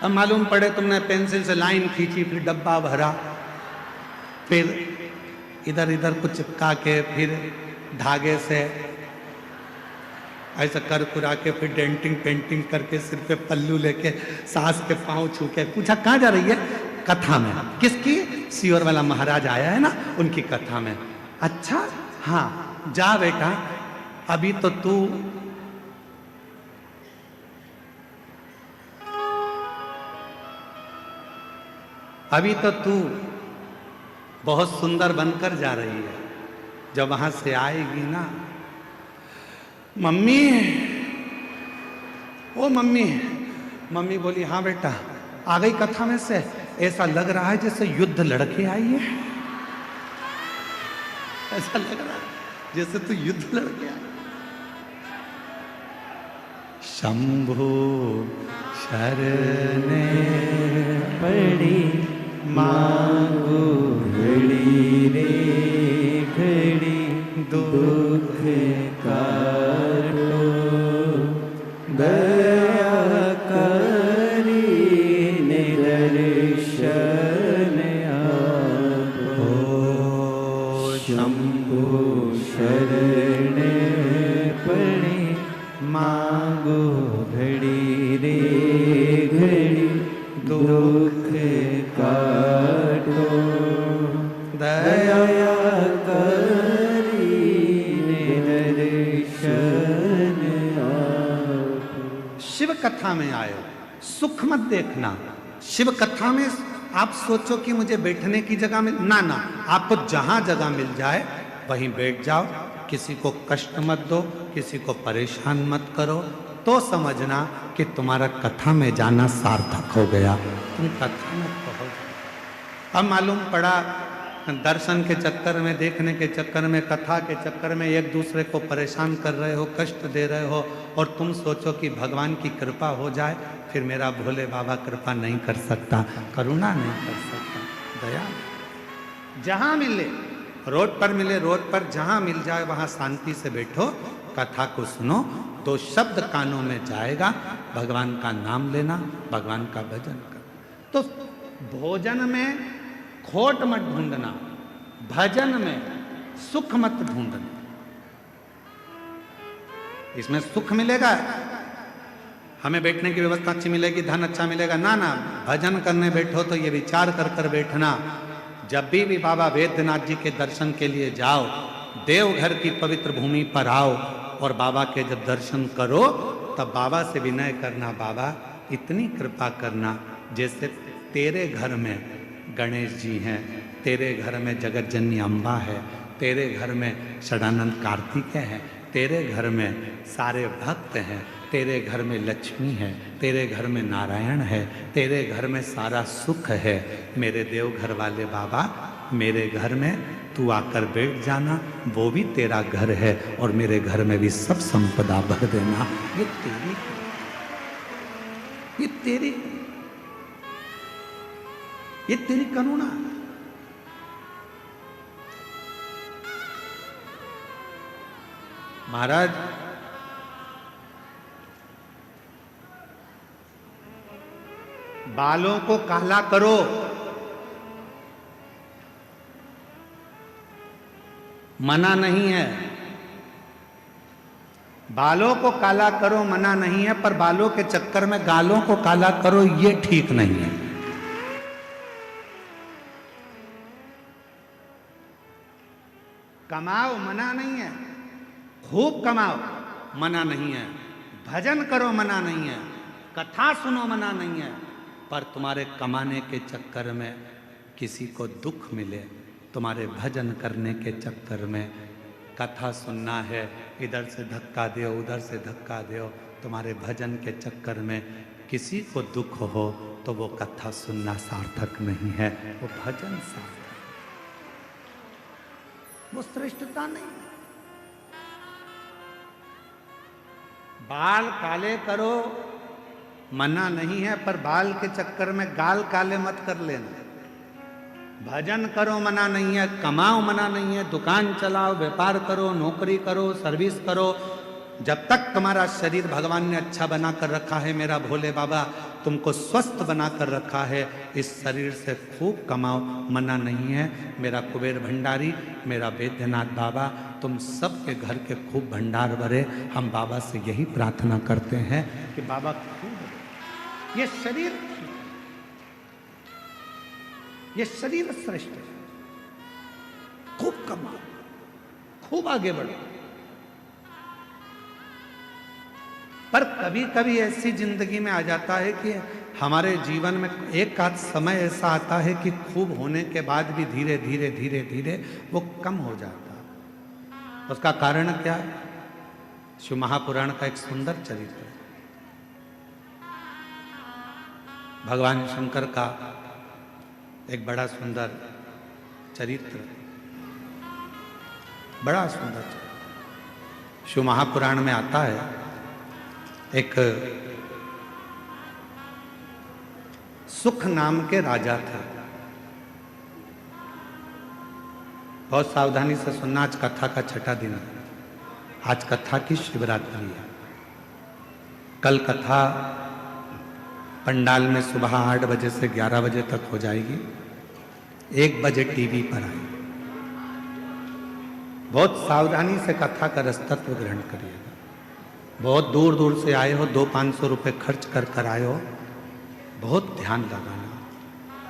अब मालूम पड़े तुमने पेंसिल से लाइन खींची, फिर डब्बा भरा, फिर इधर इधर कुछ चिपका के, फिर धागे से ऐसा कर कुरा के, फिर डेंटिंग पेंटिंग करके, सिर पे पल्लू लेके, सास के पांव छू के, पूछा कहाँ जा रही है? कथा में। किसकी? सीवर वाला महाराज आया है ना, उनकी कथा में। अच्छा हाँ जा बेटा, अभी तो तू बहुत सुंदर बनकर जा रही है, जब वहां से आएगी ना, मम्मी, ओ मम्मी, मम्मी बोली हाँ बेटा, आ गई कथा में से? ऐसा लग रहा है जैसे युद्ध लड़के आई है, ऐसा लग रहा है जैसे तू युद्ध लड़के आई। शंभु शरणे पड़ी मांगो घड़ी रे घड़ी, दुख काटो दया करी निदर्शन आपो। शंभु शरणे पड़ी मांगो घड़ी रे घड़ी, दुख काटो दया करी निदर्शन आपो। शिव कथा में आए, सुख मत देखना। शिव कथा में आप सोचो कि मुझे बैठने की जगह मिल, ना ना, आपको जहां जगह मिल जाए वहीं बैठ जाओ, किसी को कष्ट मत दो, किसी को परेशान मत करो, तो समझना कि तुम्हारा कथा में जाना सार्थक हो गया, तुम कथा में पहुंच। अब मालूम पड़ा दर्शन के चक्कर में, देखने के चक्कर में, कथा के चक्कर में एक दूसरे को परेशान कर रहे हो, कष्ट दे रहे हो, और तुम सोचो कि भगवान की कृपा हो जाए, फिर मेरा भोले बाबा कृपा नहीं कर सकता, करुणा नहीं कर सकता, दया। जहां मिले, रोड पर मिले, रोड पर जहां मिल जाए वहां शांति से बैठो, कथा को सुनो, 2 शब्द कानों में जाएगा, भगवान का नाम लेना, भगवान का भजन करना। तो भोजन में खोट मत ढूंढना, भजन में सुख मत ढूंढना। इसमें सुख मिलेगा, हमें बैठने की व्यवस्था अच्छी मिलेगी, धन अच्छा मिलेगा, ना ना, भजन करने बैठो तो ये विचार कर कर बैठना, जब भी बाबा वैद्यनाथ जी के दर्शन के लिए जाओ, देवघर की पवित्र भूमि पर आओ, और बाबा के जब दर्शन करो तब बाबा से विनय करना, बाबा इतनी कृपा करना, जैसे तेरे घर में गणेश जी हैं, तेरे घर में जगत जननी अम्बा है, तेरे घर में षडानंद कार्तिकेय है, तेरे घर में सारे भक्त हैं, तेरे घर में लक्ष्मी है, तेरे घर में नारायण है, तेरे घर में सारा सुख है। मेरे देवघर वाले बाबा, मेरे घर में तू आकर बैठ जाना, वो भी तेरा घर है, और मेरे घर में भी सब संपदा भर देना। ये तेरी, ये तेरी, ये तेरी करुणा। महाराज, बालों को काला करो, मना नहीं है। बालों को काला करो मना नहीं है, पर बालों के चक्कर में गालों को काला करो ये ठीक नहीं है। कमाओ मना नहीं है, खूब कमाओ मना नहीं है, भजन करो मना नहीं है, कथा सुनो मना नहीं है, पर तुम्हारे कमाने के चक्कर में किसी को दुख मिले, तुम्हारे भजन करने के चक्कर में, कथा सुनना है, इधर से धक्का दो उधर से धक्का दो, तुम्हारे भजन के चक्कर में किसी को दुख हो तो वो कथा सुनना सार्थक नहीं है, वो भजन सार्थक, वो श्रेष्ठता नहीं। बाल काले करो मना नहीं है, पर बाल के चक्कर में गाल काले मत कर लेना। भजन करो मना नहीं है, कमाओ मना नहीं है, दुकान चलाओ, व्यापार करो, नौकरी करो, सर्विस करो, जब तक तुम्हारा शरीर भगवान ने अच्छा बना कर रखा है, मेरा भोले बाबा तुमको स्वस्थ बना कर रखा है, इस शरीर से खूब कमाओ मना नहीं है। मेरा कुबेर भंडारी, मेरा वैद्यनाथ बाबा, तुम सबके घर के खूब भंडार भरे। हम बाबा से यही प्रार्थना करते हैं कि बाबा खूब, ये शरीर, ये शरीर श्रेष्ठ है, खूब कमाओ, खूब आगे बढ़ो। पर कभी कभी ऐसी जिंदगी में आ जाता है कि हमारे जीवन में एक आध समय ऐसा आता है कि खूब होने के बाद भी धीरे धीरे धीरे धीरे वो कम हो जाता है। उसका कारण क्या है? शिव महापुराण का एक सुंदर चरित्र है। भगवान शंकर का एक बड़ा सुंदर चरित्र, बड़ा सुंदर चरित्र शिव महापुराण में आता है। एक सुख नाम के राजा थे। बहुत सावधानी से सुनना, आज कथा का छठा दिन है, आज कथा की शिवरात्रि है। कल कथा पंडाल में सुबह 8 बजे से 11 बजे तक हो जाएगी, 1 बजे टीवी पर आएगी। बहुत सावधानी से कथा का रसतत्व ग्रहण करिएगा। बहुत दूर दूर से आए हो, 200-500 रुपये खर्च कर कर आए हो, बहुत ध्यान लगाना।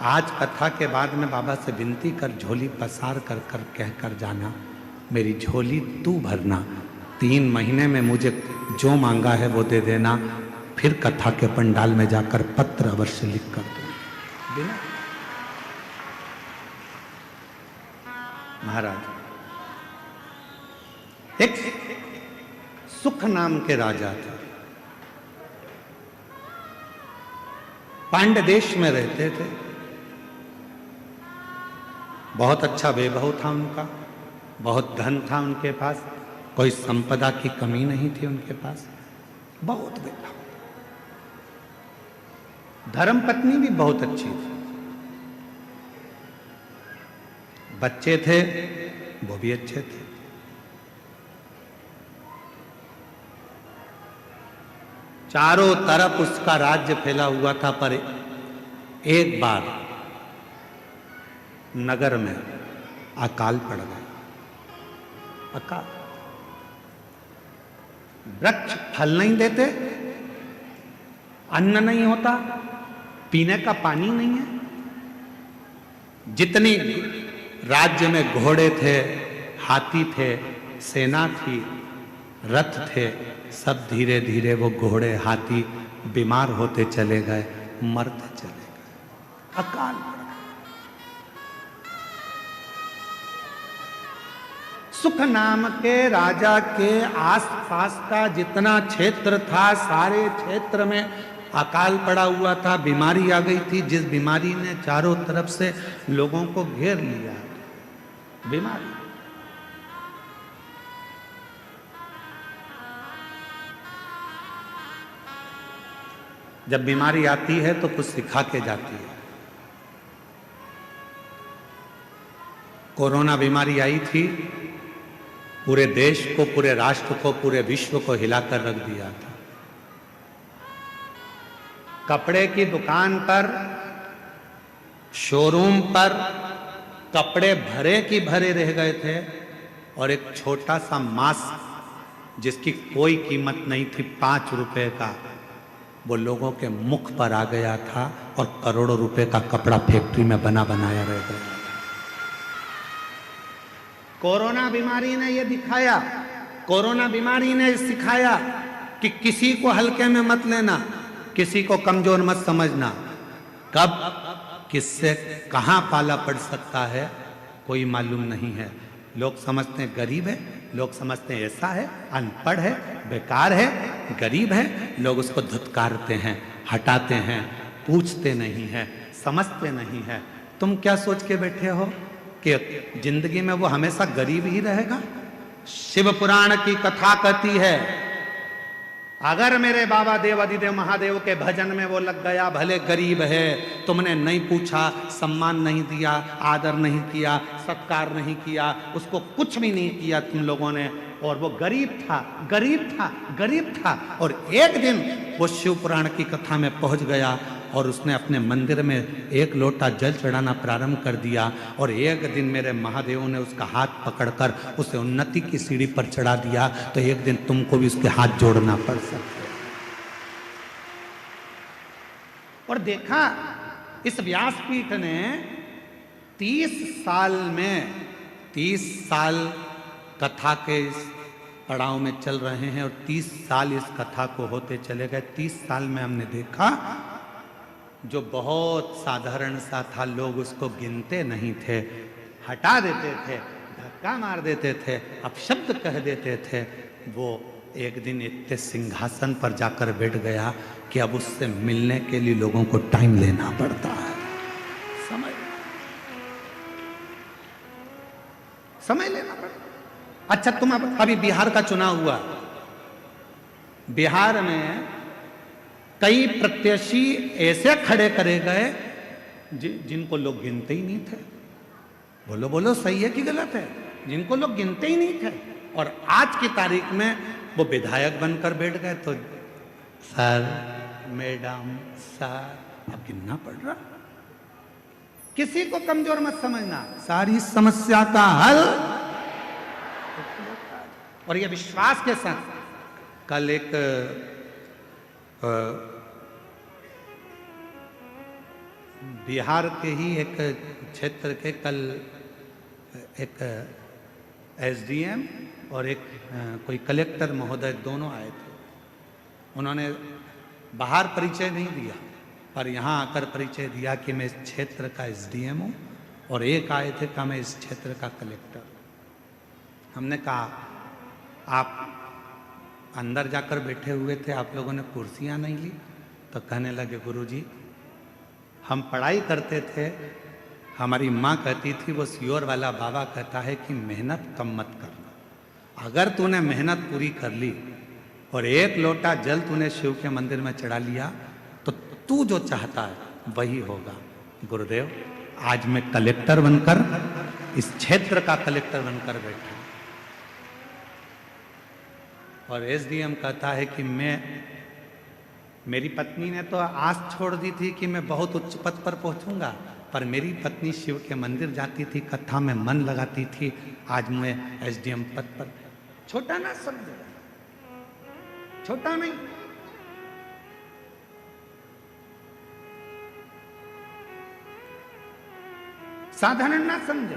आज कथा के बाद में बाबा से विनती कर, झोली पसार कर कर कह कर जाना, मेरी झोली तू भरना, 3 महीने में मुझे जो मांगा है वो दे देना, फिर कथा के पंडाल में जाकर पत्र अवश्य लिख कर दो। महाराज, एक सुख नाम के राजा थे, पांड्य देश में रहते थे। बहुत अच्छा वैभव था उनका, बहुत धन था उनके पास, कोई संपदा की कमी नहीं थी उनके पास, बहुत वैभव। धर्मपत्नी भी बहुत अच्छी थी, बच्चे थे वो भी अच्छे थे। चारों तरफ उसका राज्य फैला हुआ था, पर एक बार नगर में अकाल पड़ गया। अकाल, वृक्ष फल नहीं देते, अन्न नहीं होता, पीने का पानी नहीं है। जितनी राज्य में घोड़े थे, हाथी थे, सेना थी, रथ थे, सब धीरे धीरे वो घोड़े हाथी बीमार होते चले गए, मरते चले गए। अकाल। सुख नाम के राजा के आसपास का जितना क्षेत्र था, सारे क्षेत्र में अकाल पड़ा हुआ था, बीमारी आ गई थी, जिस बीमारी ने चारों तरफ से लोगों को घेर लिया। बीमारी, जब बीमारी आती है तो कुछ सिखा के जाती है। कोरोना बीमारी आई थी, पूरे देश को, पूरे राष्ट्र को, पूरे विश्व को हिलाकर रख दिया था। कपड़े की दुकान पर, शोरूम पर कपड़े भरे की भरे रह गए थे, और एक छोटा सा मास्क जिसकी कोई कीमत नहीं थी, 5 रुपए का, वो लोगों के मुख पर आ गया था, और करोड़ों रुपए का कपड़ा फैक्ट्री में बना बनाया रह गया। कोरोना बीमारी ने ये दिखाया, कोरोना बीमारी ने सिखाया कि किसी को हल्के में मत लेना, किसी को कमजोर मत समझना। कब किससे कहां पाला पड़ सकता है कोई मालूम नहीं है। लोग समझते हैं गरीब है, लोग समझते हैं ऐसा है, अनपढ़ है, बेकार है, गरीब है, लोग उसको धुतकारते हैं, हटाते हैं, पूछते नहीं है, समझते नहीं है। तुम क्या सोच के बैठे हो कि जिंदगी में वो हमेशा गरीब ही रहेगा? शिव पुराण की कथा कहती है, अगर मेरे बाबा देवादिदेव महादेव के भजन में वो लग गया, भले गरीब है, तुमने नहीं पूछा, सम्मान नहीं दिया, आदर नहीं किया, सत्कार नहीं किया, उसको कुछ भी नहीं किया तुम लोगों ने, और वो गरीब था, गरीब था, गरीब था, और एक दिन वो शिव पुराण की कथा में पहुंच गया, और उसने अपने मंदिर में 1 लोटा जल चढ़ाना प्रारंभ कर दिया, और एक दिन मेरे महादेव ने उसका हाथ पकड़कर उसे उन्नति की सीढ़ी पर चढ़ा दिया। तो एक दिन तुमको भी उसके हाथ जोड़ना पड़ सकता है। और देखा, इस व्यासपीठ ने 30 साल में, 30 साल कथा के पड़ाव में चल रहे हैं, और 30 साल इस कथा को होते चले गए। 30 साल में हमने देखा जो बहुत साधारण सा था, लोग उसको गिनते नहीं थे, हटा देते थे, धक्का मार देते थे, अपशब्द कह देते थे, वो एक दिन इतने सिंहासन पर जाकर बैठ गया कि अब उससे मिलने के लिए लोगों को टाइम लेना पड़ता है, समय लेना पड़ता। अच्छा, तुम अभी बिहार का चुनाव हुआ, बिहार में कई प्रत्याशी ऐसे खड़े करे गए जिनको लोग गिनते ही नहीं थे। बोलो बोलो, सही है कि गलत है? जिनको लोग गिनते ही नहीं थे, और आज की तारीख में वो विधायक बनकर बैठ गए। तो सर, मैडम, सर, अब गिनना पड़ रहा। किसी को कमजोर मत समझना, सारी समस्या का हल, और ये विश्वास के साथ। कल एक बिहार के ही एक क्षेत्र के, कल एक एसडीएम और एक कोई कलेक्टर महोदय दोनों आए थे। उन्होंने बाहर परिचय नहीं दिया, पर यहाँ आकर परिचय दिया कि मैं इस क्षेत्र का एसडीएम हूँ, और एक आए थे कहा मैं इस क्षेत्र का कलेक्टर। हमने कहा आप अंदर जाकर बैठे हुए थे, आप लोगों ने कुर्सियाँ नहीं ली? तो कहने लगे गुरुजी, हम पढ़ाई करते थे हमारी माँ कहती थी, वो सियोर वाला बाबा कहता है कि मेहनत कम मत करना। अगर तूने मेहनत पूरी कर ली और एक लोटा जल तूने शिव के मंदिर में चढ़ा लिया तो तू जो चाहता है वही होगा। गुरुदेव, आज मैं कलेक्टर बनकर, इस क्षेत्र का कलेक्टर बनकर बैठा और एसडीएम कहता है कि मेरी पत्नी ने तो आस छोड़ दी थी कि मैं बहुत उच्च पद पर पहुंचूंगा, पर मेरी पत्नी शिव के मंदिर जाती थी, कथा में मन लगाती थी, आज मैं एसडीएम पद पर। छोटा ना समझो, छोटा नहीं। साधारण ना समझे।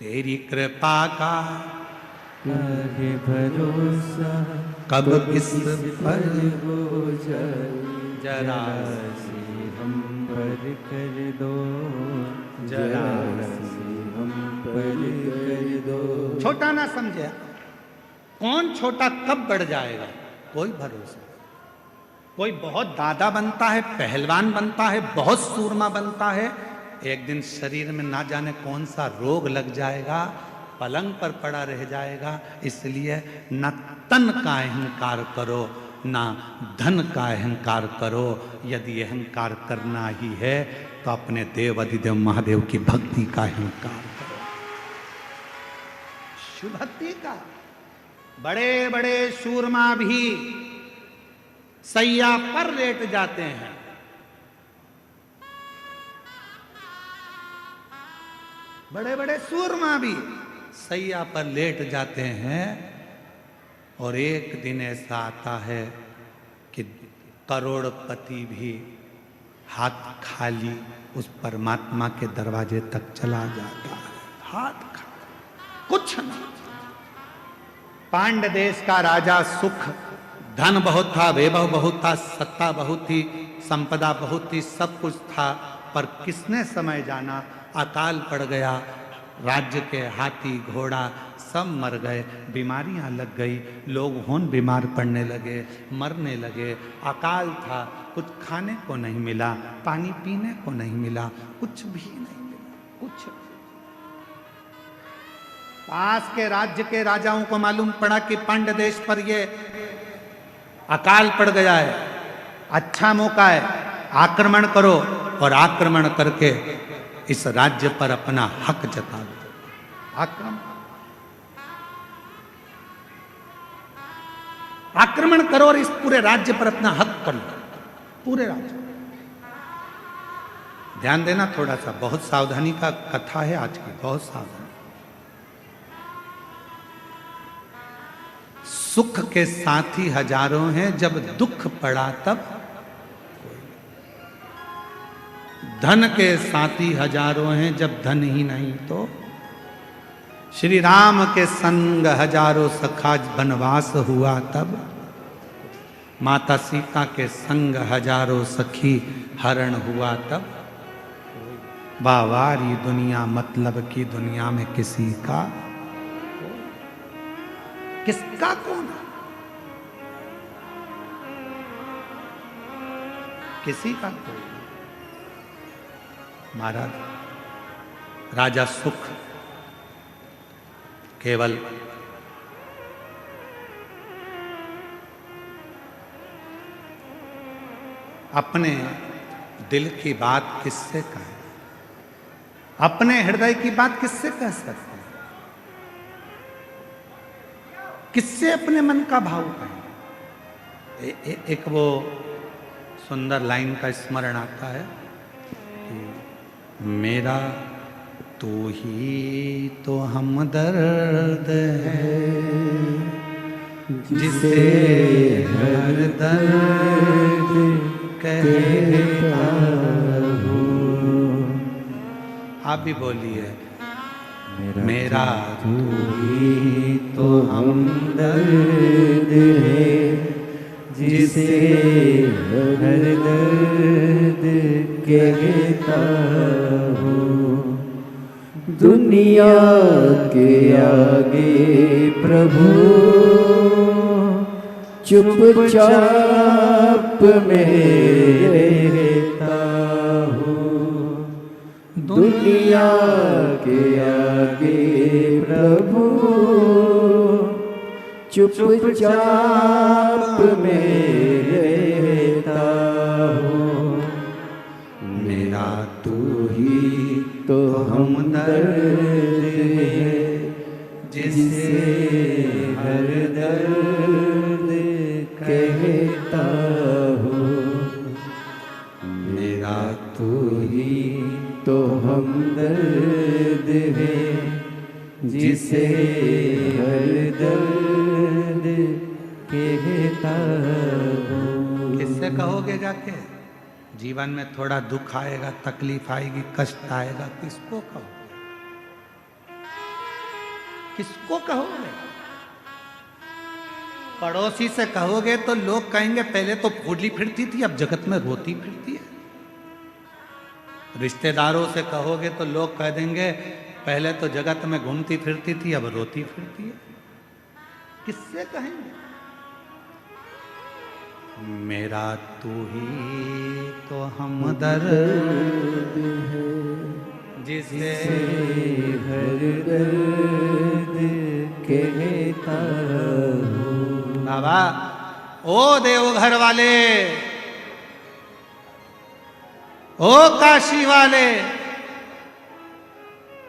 तेरी कृपा का काहे भरोसा, कब किस पर हो जाए, जरा सी हम पर कर दो, जरा सी हम पर कर दो। छोटा ना समझे। कौन छोटा कब बढ़ जाएगा कोई भरोसा। कोई बहुत दादा बनता है, पहलवान बनता है, बहुत सूरमा बनता है, एक दिन शरीर में ना जाने कौन सा रोग लग जाएगा, पलंग पर पड़ा रह जाएगा। इसलिए न तन का अहंकार करो, ना धन का अहंकार करो। यदि अहंकार करना ही है तो अपने देव अधिदेव महादेव की भक्ति का अहंकार करो, शिव भक्ति का। बड़े बड़े सूरमा भी सैया पर लेट जाते हैं। बड़े बड़े सूरमा भी सैया पर लेट जाते हैं और एक दिन ऐसा आता है कि करोड़पति भी हाथ खाली उस परमात्मा के दरवाजे तक चला जाता है, हाथ खाली, कुछ नहीं। पांड्य देश का राजा सुख, धन बहुत था, वैभव बहुत था, सत्ता बहुत थी, संपदा बहुत थी, सब कुछ था, पर किसने समय जाना, अकाल पड़ गया। राज्य के हाथी घोड़ा सब मर गए, बीमारियां लग गई, लोग होन बीमार पड़ने लगे, मरने लगे। अकाल था, कुछ खाने को नहीं मिला, पानी पीने को नहीं मिला, कुछ भी नहीं मिला, कुछ। पास के राज्य के राजाओं को मालूम पड़ा कि पांड्य देश पर ये अकाल पड़ गया है, अच्छा मौका है, आक्रमण करो और आक्रमण करके इस राज्य पर अपना हक जता दो। आक्रमण करो और इस पूरे राज्य पर अपना हक कर लो, पूरे राज्य। ध्यान देना थोड़ा सा, बहुत सावधानी का कथा है आज की, बहुत सावधानी। सुख के साथी हजारों हैं, जब दुख पड़ा तब धन के साथी हजारों हैं, जब धन ही नहीं तो। श्री राम के संग हजारों सखा, वनवास हुआ तब। माता सीता के संग हजारों सखी, हरण हुआ तब। बावारी दुनिया मतलब की दुनिया में किसी का, किसका कौन है? किसी का कोई। महाराज राजा सुख केवल अपने दिल की बात किससे कहें, अपने हृदय की बात किससे कह सकते हैं, किससे अपने मन का भाव कहें। एक वो सुंदर लाइन का स्मरण आता है कि मेरा तू ही तो हमदर्द है, जिसे हर दर्द कहता हूँ। आप भी बोलिए, मेरा तू ही तो हमदर्द है, जिसे हर दर्द कहता हूँ। दुनिया के आगे प्रभु चुपचाप में रहता हूँ। दुनिया के आगे प्रभु चुपचाप में रहता हूँ। मेरा तू ही तो हमदर्द है, जिसे हर दर्द कहता हूँ। मेरा तू ही तो हमदर्द है, जिसे हर दर्द कहता हूँ। किससे कहोगे जाके? जीवन में थोड़ा दुख आएगा, तकलीफ आएगी, कष्ट आएगा, किसको कहोगे? किसको कहोगे? पड़ोसी से कहोगे तो लोग कहेंगे पहले तो फूली फिरती थी, अब जगत में रोती फिरती है। रिश्तेदारों से कहोगे तो लोग कह देंगे पहले तो जगत में घूमती फिरती थी, अब रोती फिरती है। किससे कहेंगे? मेरा तू ही तो हमदर्द है, जिसे हर दर्द कहता हूँ। बाबा, ओ देवघर वाले, ओ काशी वाले,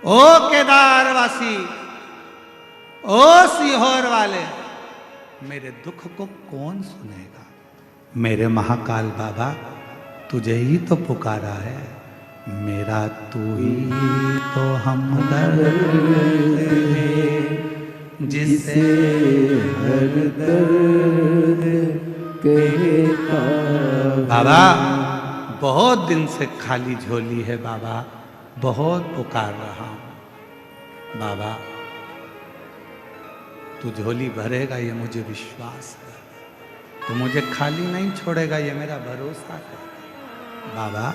ओ केदारवासी, ओ सीहोर वाले, मेरे दुख को कौन सुनेगा? मेरे महाकाल बाबा, तुझे ही तो पुकारा है। मेरा तू ही तो हमदर्द है, जिसे हर दर्द कहता। बाबा, बहुत दिन से खाली झोली है बाबा, बहुत पुकार रहा हूं। बाबा, तू झोली भरेगा ये मुझे विश्वास है, तू मुझे खाली नहीं छोड़ेगा ये मेरा भरोसा है। बाबा,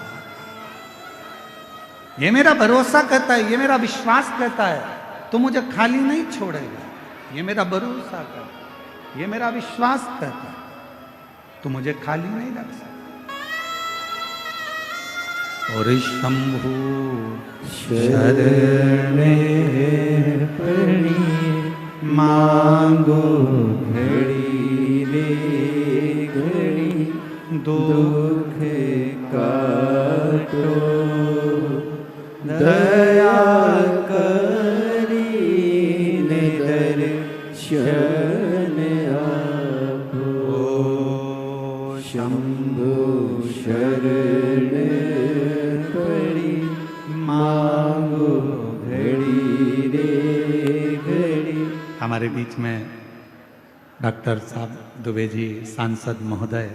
ये मेरा भरोसा कहता है, ये मेरा विश्वास कहता है, तू मुझे खाली नहीं छोड़ेगा, ये मेरा भरोसा कहता है, ये मेरा विश्वास कहता है, तू मुझे खाली नहीं रख सकता। और शंभु शरण पड़ी मांगो घड़ी रे घड़ी, दुख काटो दया करी ने दर्शन आपो। शंभु शरण पड़ी मांगो घड़ी रे घड़ी। हमारे बीच में डॉक्टर साहब दुबे जी सांसद महोदय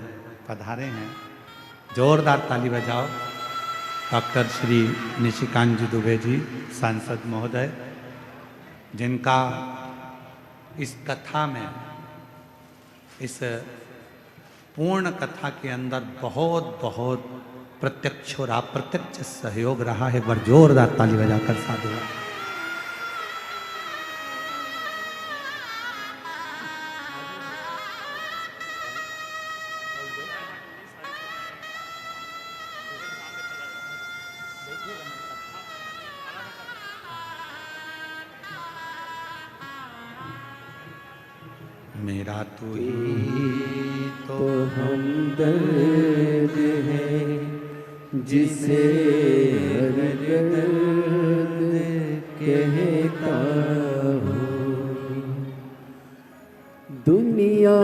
पधारे हैं, जोरदार ताली बजाओ। डॉक्टर श्री निशिकांत जी दुबे जी सांसद महोदय, जिनका इस कथा में, इस पूर्ण कथा के अंदर बहुत बहुत प्रत्यक्ष और अप्रत्यक्ष सहयोग रहा है। एक बार जोरदार ताली बजाकर साधुवाद। मेरा तू ही तो हमदर्द है, जिसे हर दर्द कहता हूँ। दुनिया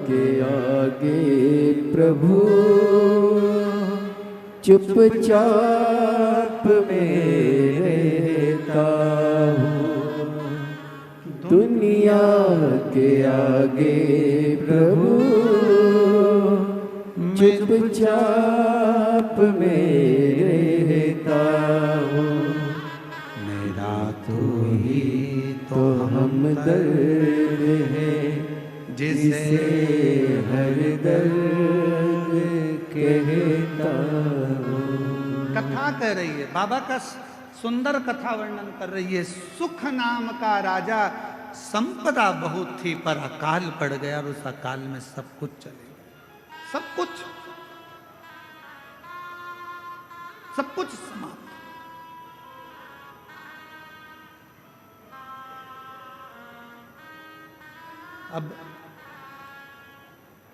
के आगे प्रभु चुपचाप में रहता हूँ। दुनिया के आगे प्रभु चुपचाप में रहता हूँ। मेरा तू ही तो हमदर्द है, जिसे हर दर्द कहता हूँ। कथा कह रही है, बाबा का सुंदर कथा वर्णन कर रही है। सुख नाम का राजा, संपदा बहुत थी पर अकाल पड़ गया और उस अकाल में सब कुछ चले गया। सब कुछ समाप्त। अब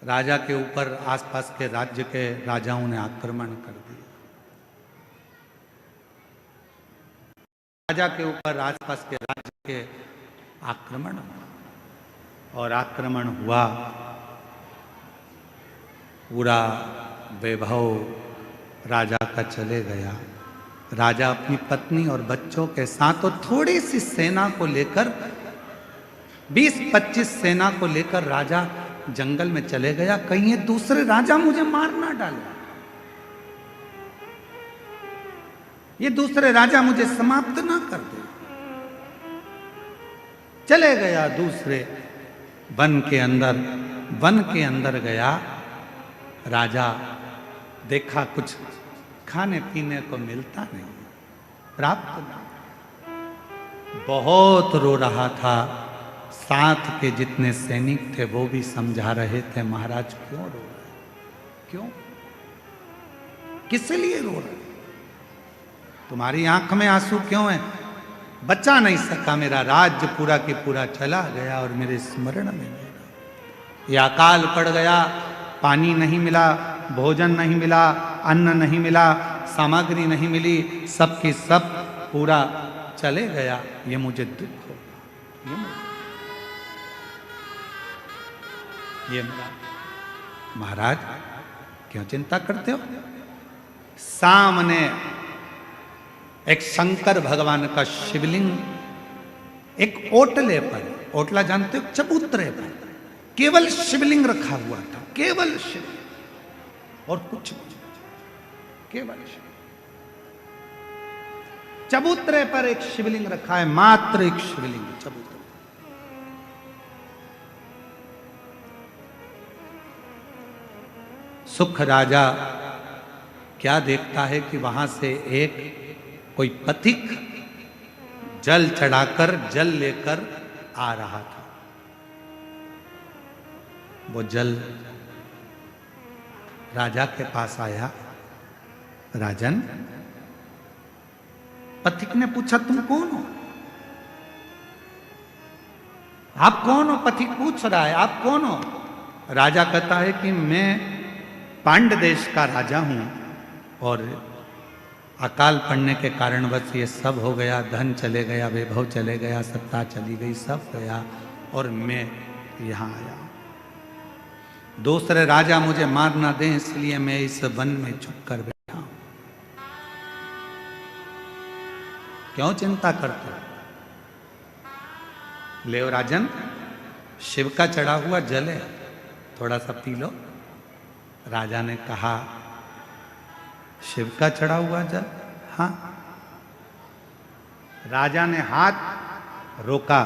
राजा के ऊपर आसपास के राज्य के राजाओं ने आक्रमण कर दिया। राजा के ऊपर आसपास के राज्य के आक्रमण और आक्रमण हुआ, पूरा वैभव राजा का चले गया। राजा अपनी पत्नी और बच्चों के साथ और थोड़ी सी सेना को लेकर 20-25 सेना को लेकर राजा जंगल में चले गया। कहीं ये दूसरे राजा मुझे मार ना डाले, ये दूसरे राजा मुझे समाप्त ना कर दे। चले गया दूसरे वन के अंदर गया। राजा देखा कुछ खाने पीने को मिलता नहीं, प्राप्त नहीं। बहुत रो रहा था। साथ के जितने सैनिक थे वो भी समझा रहे थे, महाराज क्यों रो रहे, क्यों, किस लिए रो रहे, तुम्हारी आंख में आंसू क्यों है? बचा नहीं सका, मेरा राज्य पूरा के पूरा चला गया और मेरे स्मरण में मेरा ये अकाल पड़ गया। पानी नहीं मिला, भोजन नहीं मिला, अन्न नहीं मिला, सामग्री नहीं मिली, सब की सब पूरा चले गया। ये मुझे दुख हो, ये मेरा। महाराज क्यों चिंता करते हो? सामने एक शंकर भगवान का शिवलिंग एक ओटले पर, ओटला जानते हो, चबूतरे पर केवल शिवलिंग रखा हुआ था, केवल शिवलिंग और कुछ नहीं, केवल शिवलिंग। चबूतरे पर एक शिवलिंग रखा है, मात्र एक शिवलिंग चबूतरे। सुख राजा क्या देखता है कि वहां से एक कोई पथिक जल चढ़ाकर जल लेकर आ रहा था। वो जल राजा के पास आया। राजन, पथिक ने पूछा तुम कौन हो? आप कौन हो? पथिक पूछ रहा है आप कौन हो? राजा कहता है कि मैं पांड्य देश का राजा हूं और अकाल पड़ने के कारणवश ये सब हो गया, धन चले गया, वैभव चले गया, सत्ता चली गई, सब गया और मैं यहां आया। दूसरे राजा मुझे मार ना दें इसलिए मैं इस वन में छुप कर बैठा हूं। क्यों चिंता करते हो? ले राजन, शिव का चढ़ा हुआ जल है, थोड़ा सा पी लो। राजा ने कहा शिव का चढ़ा हुआ जल? हाँ। राजा ने हाथ रोका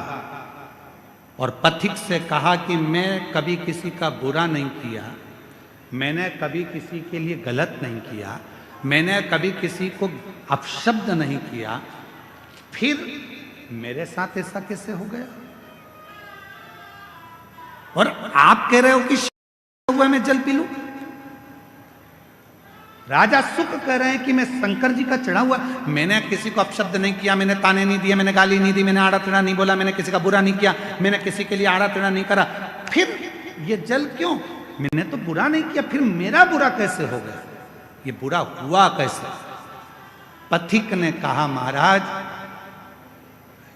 और पथिक से कहा कि मैं कभी किसी का बुरा नहीं किया, मैंने कभी किसी के लिए गलत नहीं किया, मैंने कभी किसी को अपशब्द नहीं किया, फिर मेरे साथ ऐसा कैसे हो गया? और आप कह रहे हो कि हुआ मैं जल पी लूं? राजा सुख कह रहे हैं कि मैं शंकर जी का चढ़ा हुआ, मैंने किसी को अपशब्द नहीं किया, मैंने ताने नहीं दिए, मैंने गाली नहीं दी, मैंने आड़ा टेढ़ा नहीं बोला, मैंने किसी का बुरा नहीं किया, मैंने किसी के लिए आड़ा टेढ़ा नहीं करा, फिर ये जल क्यों? मैंने तो बुरा नहीं किया, फिर मेरा बुरा कैसे हो गया? ये बुरा हुआ कैसे? पथिक ने कहा महाराज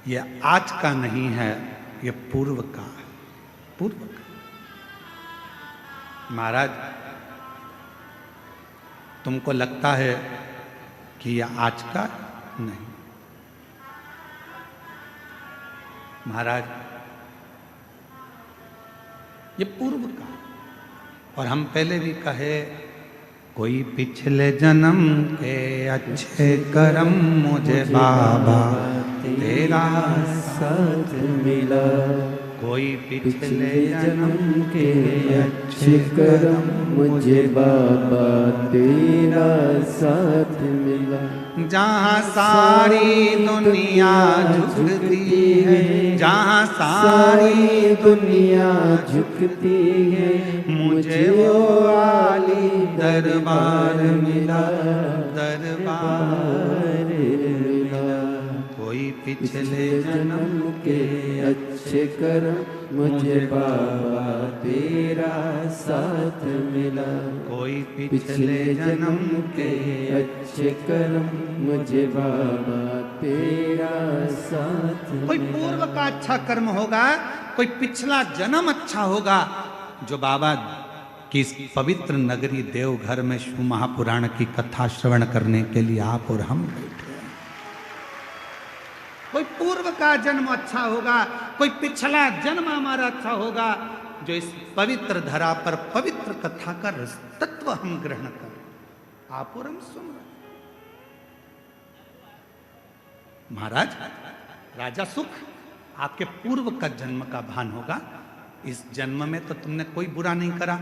ये आज का नहीं है, ये पूर्व का है, पूर्व का। महाराज तुमको लगता है कि यह आज का नहीं। महाराज ये पूर्व का, और हम पहले भी कहे कोई पिछले जन्म के अच्छे कर्म मुझे बाबा तेरा साथ मिला, कोई पिछले जन्म के अच्छे कर्म मुझे बाबा तेरा साथ मिला। जहाँ सारी दुनिया झुकती है, जहाँ सारी दुनिया झुकती है, मुझे वो आली दरबार मिला, दरबार मिला। कोई पिछले जन्म के अच्छे कर्म मुझे बाबा तेरा साथ मिला। कोई पिछले जन्म के अच्छे कर्म मुझे बाबा तेरा साथ कोई मिला। पूर्व का अच्छा कर्म होगा, कोई पिछला जन्म अच्छा होगा, जो बाबा की इस पवित्र नगरी देवघर में शिव महापुराण की कथा श्रवण करने के लिए आप और हम बैठे हैं। कोई पूर्व का जन्म अच्छा होगा, कोई पिछला जन्म हमारा अच्छा होगा, जो इस पवित्र धरा पर पवित्र कथा का रस तत्व हम ग्रहण करें। आप और हम सुन रहे हैं। महाराज राजा सुख, आपके पूर्व का जन्म का भान होगा। इस जन्म में तो तुमने कोई बुरा नहीं करा।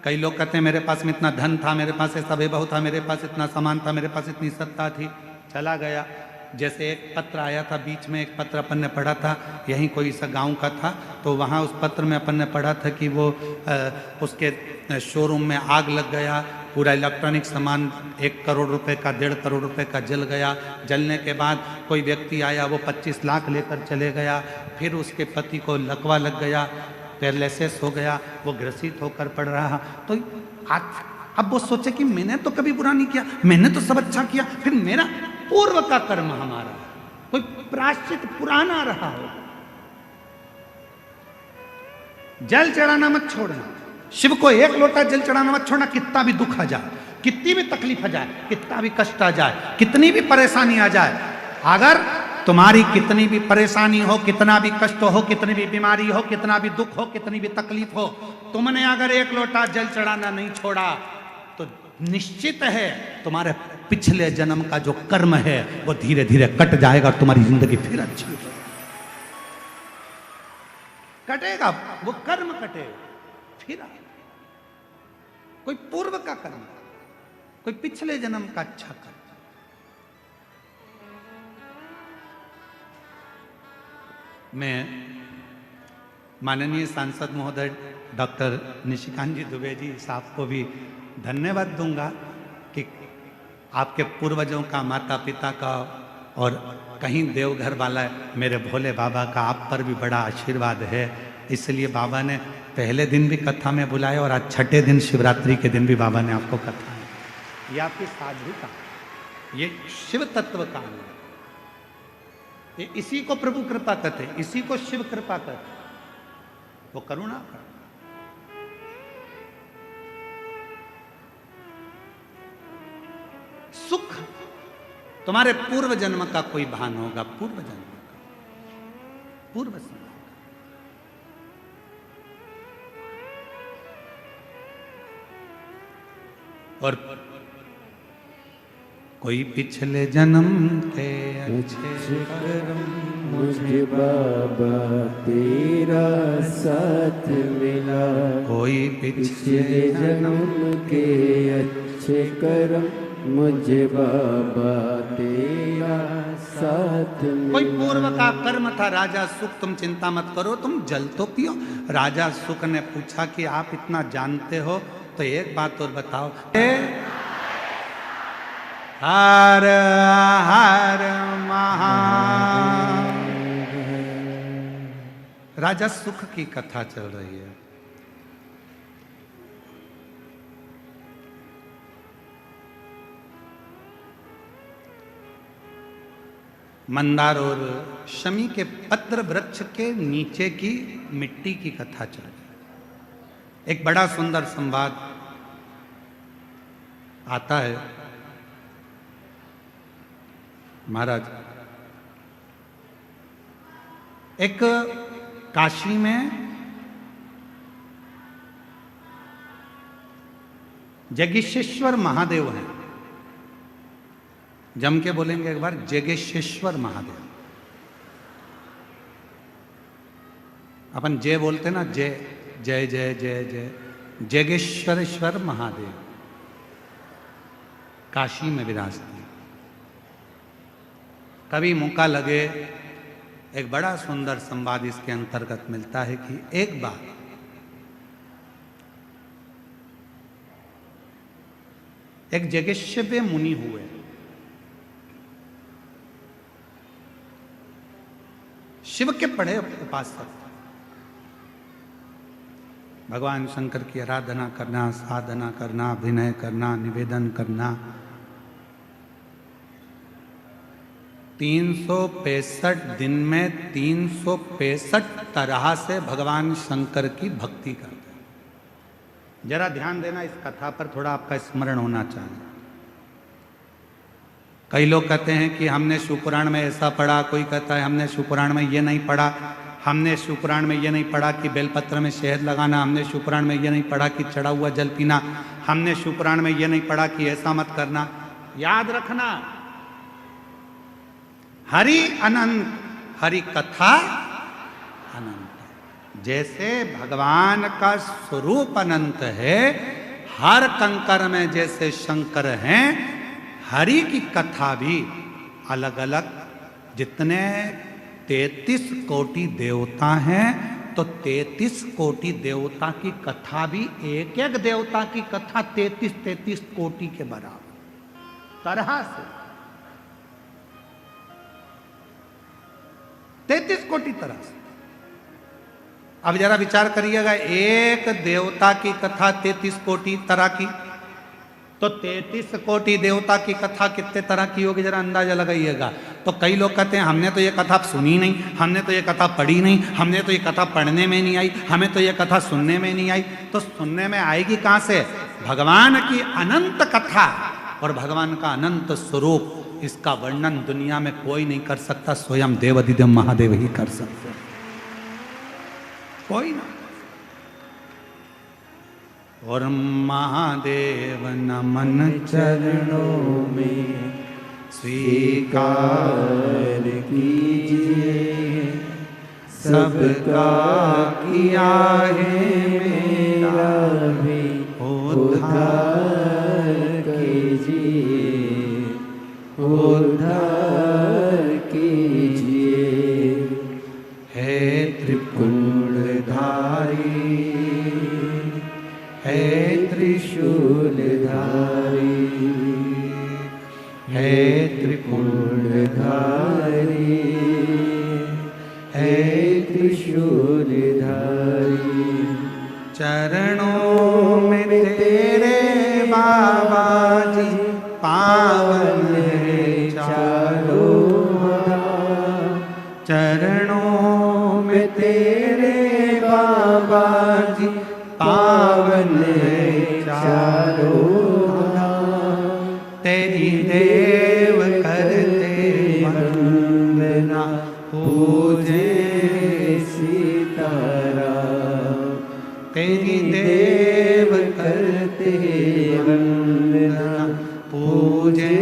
कई लोग कहते हैं मेरे पास में इतना धन था, मेरे पास ऐसा वैभव था, मेरे पास इतना सामान था, मेरे पास इतनी सत्ता थी, चला गया। जैसे एक पत्र आया था बीच में, एक पत्र अपन ने पढ़ा था, यहीं कोई सा गांव का था, तो वहाँ उस पत्र में अपन ने पढ़ा था कि वो उसके शोरूम में आग लग गया, पूरा इलेक्ट्रॉनिक सामान 1 करोड़ रुपए का, 1.5 करोड़ रुपए का जल गया। जलने के बाद कोई व्यक्ति आया, वो 25 लाख लेकर चले गया। फिर उसके पति को लकवा लग गया, पैरालिसिस हो गया, वो ग्रसित होकर पड़ रहा। तो आज अब वो सोचे कि मैंने तो कभी बुरा नहीं किया, मैंने तो सब अच्छा किया, फिर मेरा पूर्व का कर्म हमारा कोई प्रायश्चित पुराना रहा हो। जल चढ़ाना मत छोड़ना, शिव को 1 लोटा जल चढ़ाना मत छोड़ना। कितना भी दुख आ जाए, कितनी भी तकलीफ आ जाए, कितना भी कष्ट आ जाए, कितनी भी परेशानी आ जाए, अगर तुम्हारी कितनी भी परेशानी हो, कितना भी कष्ट हो, कितनी भी बीमारी हो, कितना भी दुख हो, कितनी भी तकलीफ हो, तुमने अगर 1 लोटा जल चढ़ाना नहीं छोड़ा तो निश्चित है तुम्हारे पिछले जन्म का जो कर्म है वो धीरे धीरे कट जाएगा और तुम्हारी जिंदगी फिर अच्छी हो कटेगा, वो कर्म कटेगा फिर। कोई पूर्व का कर्म, कोई पिछले जन्म का अच्छा कर्म। मैं माननीय सांसद महोदय डॉक्टर निशिकांत जी दुबे जी साहब को भी धन्यवाद दूंगा कि आपके पूर्वजों का, माता पिता का और कहीं देवघर वाला मेरे भोले बाबा का आप पर भी बड़ा आशीर्वाद है। इसलिए बाबा ने पहले दिन भी कथा में बुलाया और आज छठे दिन शिवरात्रि के दिन भी बाबा ने आपको कथा में। ये आपकी साधु का, ये शिव तत्व का है। ये इसी को प्रभु कृपा कहते, इसी को शिव कृपा कहते, वो करुणा का। सुख तुम्हारे पूर्व जन्म का कोई भान होगा, पूर्व जन्म का, पूर्व जन्म का। और कोई पिछले जन्म के अच्छे कर्म मुझे बाबा तेरा साथ मिला। कोई पिछले जन्म के अच्छे कर्म मुझे बाबा तेरा साथ मिला। कोई पूर्व का कर्म था राजा सुख, तुम चिंता मत करो, तुम जल तो पियो। राजा सुख ने पूछा कि आप इतना जानते हो तो एक बात और बताओ। हर हर महा। राजा सुख की कथा चल रही है। मंदार और शमी के पत्र वृक्ष के नीचे की मिट्टी की कथा चल रही है। एक बड़ा सुंदर संवाद आता है। महाराज, एक काशी में जगेश्वर महादेव हैं। जम के बोलेंगे एक बार, जगेश्वर महादेव। अपन जय बोलते ना, जय जय जय जय जय। जगेश्वर महादेव काशी में विराजते हैं। कभी मौका लगे, एक बड़ा सुंदर संवाद इसके अंतर्गत मिलता है कि एक बार एक जगेश्वर मुनि हुए। शिव के बड़े उपासक, भगवान शंकर की आराधना करना, साधना करना, अभिनय करना, निवेदन करना। 365 दिन में 365 तरह से भगवान शंकर की भक्ति करते हैं। जरा ध्यान देना, इस कथा पर थोड़ा आपका स्मरण होना चाहिए। कई लोग कहते हैं कि हमने शिवपुराण में ऐसा पढ़ा, कोई कहता है हमने शिवपुराण में ये नहीं पढ़ा, हमने शिवपुराण में ये नहीं पढ़ा कि बेलपत्र में शहद लगाना, हमने शिवपुराण में ये नहीं पढ़ा कि चढ़ा हुआ जल पीना, हमने शिवपुराण में ये नहीं पढ़ा कि ऐसा मत करना। याद रखना, हरि अनंत, हरि कथा अनंत। जैसे भगवान का स्वरूप अनंत है, हर कंकर में जैसे शंकर हैं, हरि की कथा भी अलग अलग, जितने 33 कोटि देवता हैं तो 33 कोटि देवता की कथा भी, एक एक देवता की कथा 33 कोटि के बराबर तरह से, 33 कोटि तरह से। अब जरा विचार करिएगा, एक देवता की कथा 33 कोटि तरह की, तो 33 कोटि देवता की कथा कितने तरह की होगी, जरा अंदाजा लगाइएगा। तो कई लोग कहते हैं हमने तो ये कथा सुनी नहीं, हमने तो ये कथा पढ़ी नहीं, हमने तो ये कथा पढ़ने में नहीं आई, हमें तो ये कथा सुनने में नहीं आई। तो सुनने में आएगी कहां से? भगवान की अनंत कथा और भगवान का अनंत स्वरूप, इसका वर्णन दुनिया में कोई नहीं कर सकता, स्वयं देवाधिदेव महादेव ही कर सकते, कोई ना। और महादेव नमन चरणों में स्वीकार कीजिए, सबका किया है मेरा भी उद्धार कीजिए, उद्धार कीजिए। है त्रिपुंडधारी, है त्रिशूलधारी, है त्रिपुंडधारी, है त्रिशूलधारी। चरणों में तेरे बाबा जी पावन है चारों धाम, चरणों में तेरे बाबा जी पावन है चारों धाम। तेरी देव करते वंदना, पूजे सीताराम। तेरी देव करते वंदना, पूजे